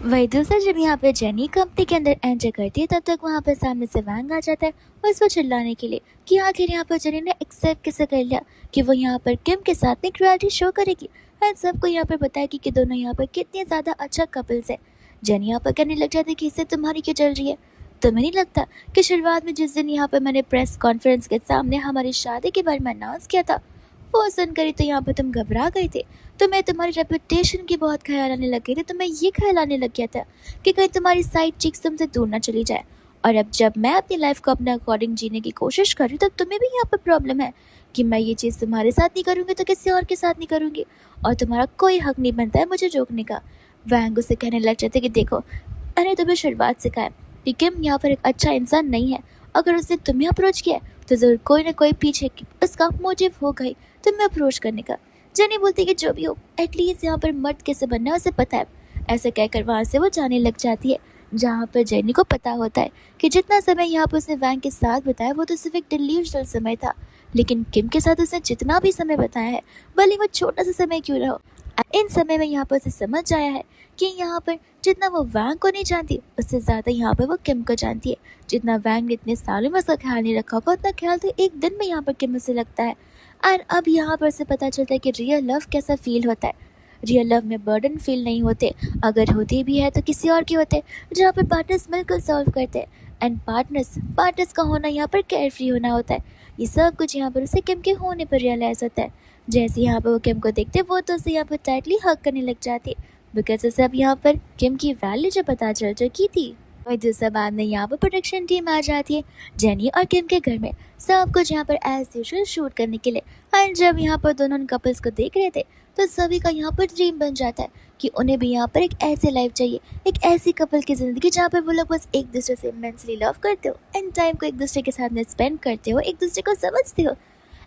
वही दूसरा, जब यहाँ पे जेनी कंपनी के अंदर एंटर करती है, तब तक वहाँ पर सामने से वैंग आ जाता है उसको चिल्लाने के लिए कि आखिर यहाँ पर जेनी ने एक्सेप्ट कैसे कर लिया कि वो यहाँ पर किम के साथ में एक रियलिटी शो करेगी। एंड सबको यहाँ पर बताया कि दोनों यहाँ पर कितने ज़्यादा अच्छा कपल्स है। जेनी यहाँ पर कहने लग जाती है कि इससे तुम्हारी क्यों चल रही है। तुम्हें नहीं लगता कि शुरुआत में जिस दिन यहाँ पर मैंने प्रेस कॉन्फ्रेंस के सामने हमारी शादी के बारे में अनाउंस किया था, वो सुनकर तो यहाँ पर तुम घबरा गए थे। तुम्हें तुम्हारी रेपुटेशन की बहुत ख्याल आने लग गई थी। तुम्हें ये ख्याल आने लग गया था कि कहीं तुम्हारी साइड चिक्स तुमसे दूर ना चली जाए। और अब जब मैं अपनी लाइफ को अपने अकॉर्डिंग जीने की कोशिश कर रही हूँ, तब तुम्हें भी यहाँ पर प्रॉब्लम है कि मैं ये चीज़ तुम्हारे साथ नहीं करूँगी तो किसी और के साथ नहीं करूँगी, और तुम्हारा कोई हक नहीं बनता है मुझे रोकने का। वैंग उसे कहने लग जाते कि देखो, मैंने तुम्हें शुरुआत से कहा है कि किम यहाँ पर एक अच्छा इंसान नहीं है। अगर उसने तुम्हें अप्रोच किया तो ज़रूर कोई ना कोई पीछे उसका मोटिव होगा ही तुम्हें अप्रोच करने का। जेनी बोलती कि जो भी हो, एटलीस्ट यहाँ पर मर्द कैसे बनना है उसे पता है। ऐसा कहकर वहाँ से वो जाने लग जाती है, जहाँ पर जेनी को पता होता है कि जितना समय यहाँ पर उसने वैंग के साथ बताया वो तो सिर्फ एक डिल्यूजनल समय था, लेकिन किम के साथ उसने जितना भी समय बताया है, भले वो छोटा सा समय क्यों ना हो, इन समय में यहाँ पर उसे समझ आया है कि यहाँ पर जितना वो वैंग को नहीं जानती, उससे ज़्यादा यहाँ पर वो किम को जानती है। जितना वैंग ने इतने सालों में उसका ख्याल नहीं रखा होगा, उतना ख्याल तो एक दिन में यहाँ पर किम से लगता है। एंड अब यहाँ पर से पता चलता है कि रियल लव कैसा फील होता है। रियल लव में बर्डन फील नहीं होते, अगर होते भी है तो किसी और के होते, जहाँ पर पार्टनर्स मिलकर सॉल्व करते हैं। एंड पार्टनर्स का होना यहाँ पर केयर फ्री होना होता है। ये सब कुछ यहाँ पर उसे किम के होने पर रियलाइज़ होता है। जैसे यहाँ पर वो किम को देखते वो तो उसे यहाँ पर टाइटली हक करने लग जाती, बिकॉज उसे अब यहाँ पर किम की वैल्यू जो पता चल चुकी थी। वही दूसरा बाद में यहाँ पर प्रोडक्शन टीम आ जाती है जेनी और किम के घर में, सब कुछ यहाँ पर एज यूजुअल शूट करने के लिए। एंड जब यहाँ पर दोनों कपल्स को देख रहे थे तो सभी का यहाँ पर ड्रीम बन जाता है कि उन्हें भी यहाँ पर एक ऐसी लाइफ चाहिए, एक ऐसी कपल की ज़िंदगी जहाँ पर वो लोग बस एक दूसरे से इमेंसली लव करते हो एंड टाइम को एक दूसरे के साथ में स्पेंड करते हो, एक दूसरे को समझते हो।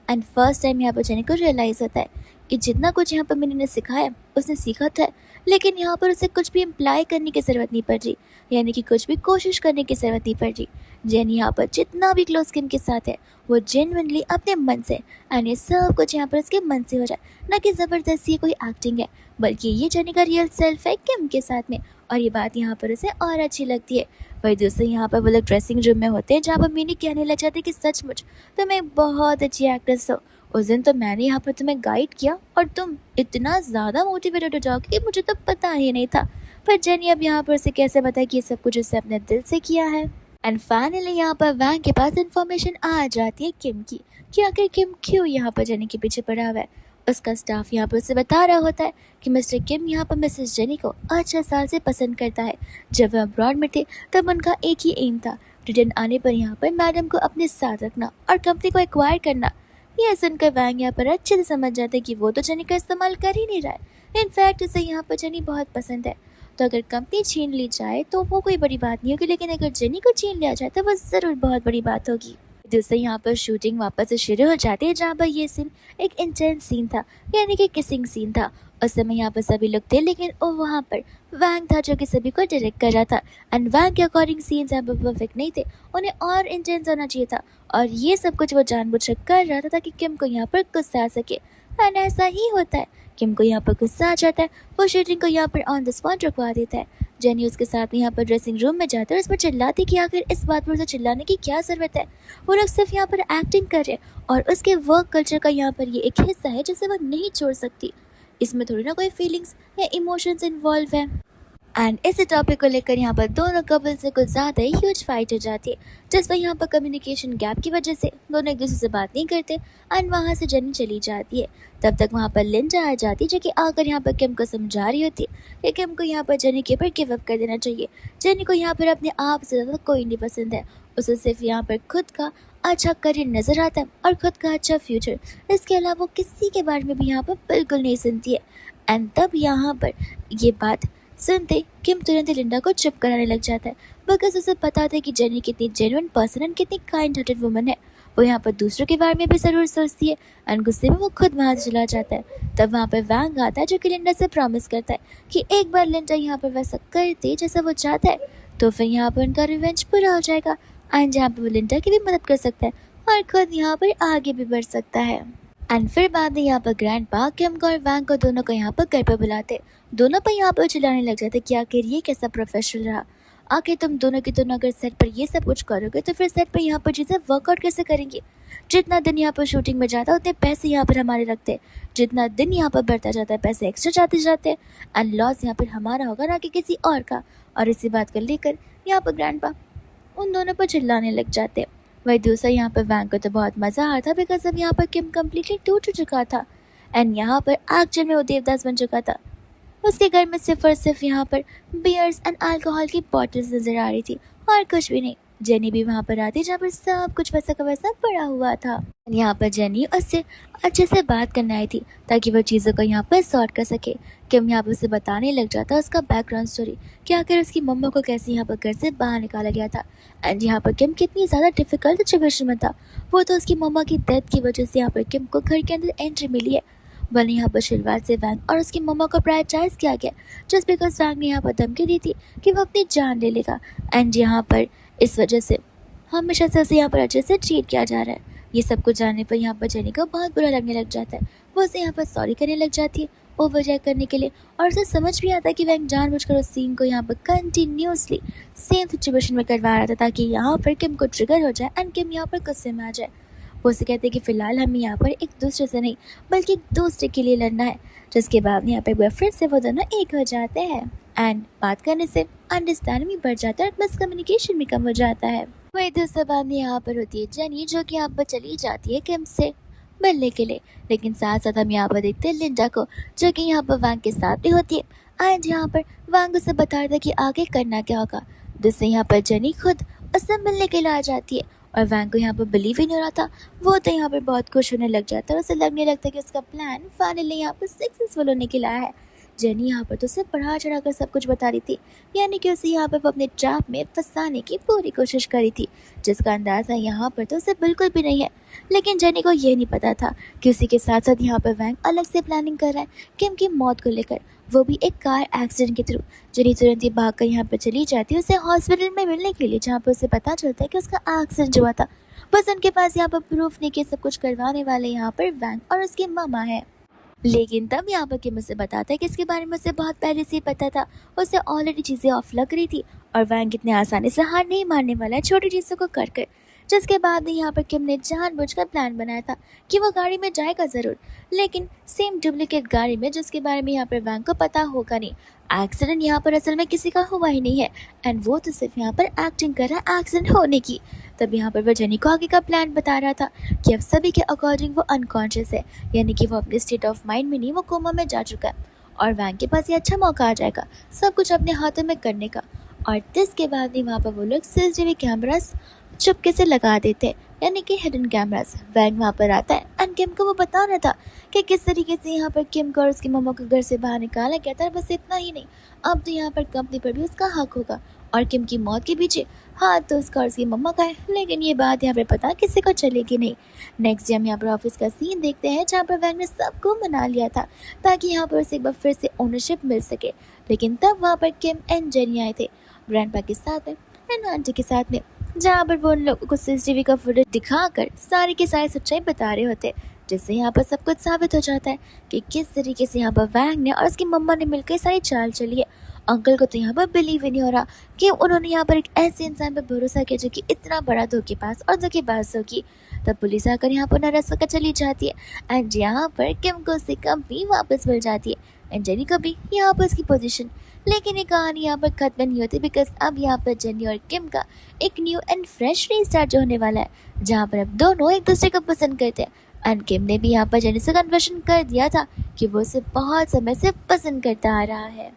एंड फर्स्ट टाइम यहाँ पर जेनी को रियलाइज़ होता है कि जितना कुछ यहाँ पर मैंने ने सिखाया उसने सीखा था, लेकिन यहाँ पर उसे कुछ भी इम्प्लाई करने की ज़रूरत नहीं पड़ रही, यानी कि कुछ भी कोशिश करने की ज़रूरत नहीं पड़ रही। जेनी यहाँ पर जितना भी क्लोज किम के साथ है वो जेन्युइनली अपने मन से, एंड ये सब कुछ यहाँ पर उसके मन से हो रहा है, ना कि ज़बरदस्ती कोई एक्टिंग है, बल्कि ये जेनी का रियल सेल्फ है किम के साथ में। और ये बात यहाँ पर उसे और अच्छी लगती है। वही दोस्तों, यहाँ पर वो लोग ड्रेसिंग रूम में होते हैं, जहाँ पर मिनी कहने लग जाती है कि सचमुच तुम एक बहुत अच्छी एक्ट्रेस हो। उस दिन तो मैंने यहाँ पर तुम्हें गाइड किया और तुम इतना ज़्यादा मोटिवेटेड हो जाओगे कि मुझे तो पता ही नहीं था। पर जेनी अब यहाँ पर उसे कैसे बताए कि ये सब कुछ उससे अपने दिल से किया है। एंड फाइनली यहाँ पर वैंग के पास इन्फॉर्मेशन आ जाती है किम की कि आखिर किम क्यों यहाँ पर जेनी के पीछे पड़ा हुआ है। उसका स्टाफ यहाँ पर उसे बता रहा होता है कि मिस्टर किम यहाँ पर मिसेस जेनी को 8 साल से पसंद करता है। जब वह अब्रॉड में थे तब उनका एक ही एम था, रिटर्न आने पर यहाँ पर मैडम को अपने साथ रखना और कंपनी को एक्वायर करना। यह सुनकर वैंग यहाँ पर अच्छे से समझ जाते कि वो तो जेनी का इस्तेमाल कर ही नहीं रहा है, इनफैक्ट उसे यहाँ पर जेनी बहुत पसंद है। तो अगर कंपनी छीन ली जाए तो वो कोई बड़ी बात नहीं होगी, लेकिन अगर जेनी को छीन लिया जाए तो वो ज़रूर बहुत बड़ी बात होगी। दूसरे यहाँ पर शूटिंग वापस से शुरू हो जाती है, जहाँ पर ये सीन एक इंटेंस सीन था, यानी कि किसिंग सीन था। उस समय यहाँ पर सभी लोग थे, लेकिन वो वहाँ पर वैंग था जो कि सभी को डायरेक्ट कर रहा था। एंड वैंग के अकॉर्डिंग सीन्स यहाँ पर परफेक्ट नहीं थे, उन्हें और इंटेंस होना चाहिए था, और ये सब कुछ वो जानबूझकर कर रहा था ताकि किम को यहाँ पर गुस्सा आ सके। एंड ऐसा ही होता है, किम को यहाँ पर गुस्सा आ जाता है, वो शूटिंग को यहाँ पर ऑन द स्पॉट रुकवा देता है। जेनी उसके साथ में यहाँ पर ड्रेसिंग रूम में जाता है और उस पर चिल्लाती कि आखिर इस बात पर उसे चिल्लाने की क्या ज़रूरत है, वो लोग सिर्फ यहाँ पर एक्टिंग कर रहे हैं और उसके वर्क कल्चर का यहाँ पर ये एक हिस्सा है जिसे वो नहीं छोड़ सकती। इसमें थोड़ी ना कोई फीलिंग्स या इमोशंस इन्वॉल्व है। एंड इस टॉपिक को लेकर यहाँ पर दोनों कपल से कुछ ज़्यादा ही ह्यूज फाइट हो जाती है, जिस पर यहाँ पर कम्युनिकेशन गैप की वजह से दोनों एक दूसरे से बात नहीं करते एंड वहाँ से जेनी चली जाती है। तब तक वहाँ पर लिंडा आ जाती है, जो कि आकर यहाँ पर किम को समझा रही होती है कि किम को यहाँ पर जेनी के ऊपर गिव अप कर देना चाहिए। जेनी को यहाँ पर अपने आप से ज़्यादा कोई नहीं पसंद है, उसे सिर्फ यहाँ पर खुद का अच्छा करियर नज़र आता है और खुद का अच्छा फ्यूचर। इसके अलावा वो किसी के बारे में भी यहाँ पर बिल्कुल नहीं सुनती है। एंड तब यहाँ पर ये बात सुनते किम तुरंत ही लिंडा को चुप कराने लग जाता है, बिकॉज उसे पता था कि जेनी कितनी जेन्युइन पर्सन एंड कितनी काइंड हार्टेड वुमन है। वो यहाँ पर दूसरों के बारे में भी ज़रूर सोचती है एंड गुस्से में वो खुद वहाँ से चला जाता है। तब वहाँ पर वैंग आता है, जो कि लिंडा से प्रॉमिस करता है कि एक बार लिंडा यहाँ पर वैसा करती जैसा वो चाहता है तो फिर यहाँ पर उनका रिवेंज पूरा हो जाएगा एंड यहाँ पर वो लिंडा की भी मदद कर सकता है और खुद यहाँ पर आगे भी बढ़ सकता है। एंड फिर बाद में यहाँ पर ग्रैंड पा किम को और वैंग को दोनों को यहाँ पर घर पर बुलाते, दोनों पर यहाँ पर चिल्लाने लग जाते कि आखिर ये कैसा प्रोफेशनल रहा, आखिर तुम दोनों की दोनों अगर सेट पर ये सब कुछ करोगे तो फिर सेट पर यहाँ पर चीज़ें वर्कआउट कैसे करेंगी। जितना दिन यहाँ पर शूटिंग में जाता है उतने पैसे यहाँ पर हमारे लगते, जितना दिन यहाँ पर बढ़ता जाता है पैसे एक्स्ट्रा जाते जाते एंड लॉस यहाँ पर हमारा होगा ना कि किसी और का। और इसी बात को लेकर यहाँ पर ग्रैंड पा उन दोनों पर चिल्लाने लग जाते। वही दूसरा यहाँ पर वैंग को तो बहुत मज़ा आ रहा था, बिकॉज अब यहाँ पर किम कम्प्लीटली टूट चुका था एंड यहाँ पर एक्चुअल में वो देवदास बन चुका था। उसके घर में सिर्फ और सिर्फ यहाँ पर बियर्स एंड अल्कोहल की बॉटल्स नजर आ रही थी और कुछ भी नहीं। जेनी भी वहाँ पर आती, जहाँ पर सब कुछ वैसा का वैसा पड़ा हुआ था। यहाँ पर जेनी उससे अच्छे से बात करने आई थी ताकि वो चीज़ों को यहाँ पर सॉर्ट कर सके। किम यहाँ पर उसे बताने लग जाता उसका बैकग्राउंड स्टोरी कि आखिर उसकी मम्मा को कैसे यहाँ पर घर से बाहर निकाला गया था एंड यहाँ पर किम कितनी ज़्यादा डिफिकल्ट सिचुएशन में था। वो तो उसकी मम्मा की डेथ की वजह से यहाँ पर किम को घर के अंदर एंट्री मिली है, वहीं यहाँ पर शुरुआत से वैंग और उसकी मम्मा को प्रायोरिटाइज किया गया जस्ट बिकॉज वैंग ने यहाँ पर धमकी दी थी कि वो अपनी जान ले लेगा एंड यहाँ पर इस वजह से हमेशा से उसे यहाँ पर अच्छे से ट्रीट किया जा रहा है। ये सब कुछ जानने पर यहाँ पर जेनी को बहुत बुरा लगने लग जाता है। वो उसे यहाँ पर सॉरी करने लग जाती है ओवररिएक्ट करने के लिए और उसे समझ भी आता है कि वैंग जानबूझकर उस सीन को यहाँ पर कंटिन्यूसली सेम सिचुएशन में करवा रहा था ताकि यहाँ पर किम को ट्रिगर हो जाए एंड किम यहाँ पर गुस्से में आ जाए। वो उसे कहते हैं कि फ़िलहाल हमें यहाँ पर एक दूसरे से नहीं बल्कि एक दूसरे के लिए लड़ना है, जिसके बाद यहाँ पर बॉयफ्रेंड से वो दोनों एक हो जाते हैं एंड बात करने से अंडरस्टैंडिंग भी बढ़ जाता है और मिसकम्युनिकेशन भी कम हो जाता है। वही दूसरे बाद में यहाँ पर होती है जेनी, जो कि यहाँ पर चली जाती है किम से मिलने के लिए, लेकिन साथ साथ हम यहाँ पर देखते हैं लिंडा को, जो कि यहाँ पर वैंग के साथ भी होती है एंड यहाँ पर वैंग उसे बता रहा कि आगे करना क्या होगा, जिससे यहाँ पर जेनी खुद उससे मिलने के लिए आ जाती है और वैंग को यहाँ पर बिलीव ही नहीं हो रहा था। वो तो यहाँ पर बहुत खुश होने लग जाता है, उसे लगने लगता है कि उसका प्लान फाइनली यहाँ पर सक्सेसफुल होने के लिए आया है। जेनी यहाँ पर तो उसे बढ़ा चढ़ा कर सब कुछ बता रही थी, यानी कि उसे यहाँ पर वो अपने ट्रैप में फंसाने की पूरी कोशिश करी थी, जिसका अंदाज़ा यहाँ पर तो उसे बिल्कुल भी नहीं है। लेकिन जेनी को ये नहीं पता था कि उसी के साथ साथ यहाँ पर वैंग अलग से प्लानिंग कर रहा है किम की मौत को लेकर, वो भी एक कार एक्सीडेंट के थ्रू। जेनी तुरंत ही भाग कर यहाँ पर चली जाती है उसे हॉस्पिटल में मिलने के लिए, जहाँ पर उसे पता चलता है कि उसका एक्सीडेंट हुआ था। बस उनके पास यहाँ पर प्रूफ नहीं कि सब कुछ करवाने वाले यहाँ पर वैंग और उसकी मामा है। लेकिन तब यहाँ पर किम उसे बताता है कि इसके बारे में उसे बहुत पहले से ही पता था, उसे ऑलरेडी चीज़ें ऑफ लग रही थी और वैंग इतने आसानी से हार नहीं मारने वाला है छोटी चीज़ों को कर। जिसके बाद यहाँ पर किम ने जानबूझकर प्लान बनाया था कि वो गाड़ी में जाएगा ज़रूर, लेकिन सेम डुप्लीकेट गाड़ी में, जिसके बारे में यहाँ पर वैंग को पता होगा नहीं। एक्सीडेंट यहाँ पर असल में किसी का हुआ ही नहीं है एंड वो तो सिर्फ यहाँ पर एक्टिंग कर रहा है एक्सीडेंट होने की। तब यहाँ पर वो जेनी को आगे का प्लान बता रहा था कि अब सभी के अकॉर्डिंग वो अनकॉन्शियस है, यानी कि वो अपने स्टेट ऑफ माइंड में नहीं, वो कोमा में जा चुका है और वैंग के पास ये अच्छा मौका आ जाएगा सब कुछ अपने हाथों में करने का। और जिसके बाद भी वहाँ पर वो लोग सीसीटीवी कैमरास चुपके से लगा देते, यानी कि हिडन कैमरास। वैंग वहाँ पर आता है एंड किम को वो बता रहा था कि किस तरीके से यहाँ पर किम को और उसकी मम्मा को घर से बाहर निकाला गया था। बस इतना ही नहीं, अब तो यहाँ पर कंपनी पर भी उसका हक होगा और किम की मौत के पीछे हाथ तो उसका और उसकी मम्मा का है। लेकिन ये बात यहाँ पर पता किसी को चलेगी नहीं। नेक्स्ट डे हम यहाँ पर ऑफिस का सीन देखते हैं, जहाँ पर वैंग ने सबको मना लिया था ताकि यहाँ पर उसे एक बार फिर से ओनरशिप मिल सके। लेकिन तब वहाँ पर किम एंड जेनी आए थे ग्रैंडपा के साथ में एंड आंटी के साथ में, जहाँ पर वो उन लोगों को सीसीटीवी का फुटेज दिखाकर सारी की सारी सच्चाई बता रहे होते, जिससे यहाँ पर सब कुछ साबित हो जाता है कि किस तरीके से यहाँ पर वैंग ने और उसकी मम्मा ने मिलकर सारी चाल चली है। अंकल को तो यहाँ पर बिलीव ही नहीं हो रहा कि उन्होंने यहाँ पर एक ऐसे इंसान पर भरोसा किया जो कि इतना बड़ा धोखेबाज और धोखेबाज होगी। तब पुलिस आकर यहाँ पर अरेस्ट होकर चली जाती है एंड यहाँ पर किम को उसकी कंपनी वापस मिल जाती है, एंड जेनी को भी यहाँ पर उसकी पोजीशन। लेकिन ये कहानी यहाँ पर खत्म नहीं होती, बिकॉज अब यहाँ पर जेनी और किम का एक न्यू एंड फ्रेश रीस्टार्ट जो होने वाला है, जहाँ पर अब दोनों एक दूसरे को पसंद करते हैं। एंड किम ने भी यहाँ पर जेनी से कन्फेशन कर दिया था कि वो उसे बहुत समय से पसंद करता आ रहा है।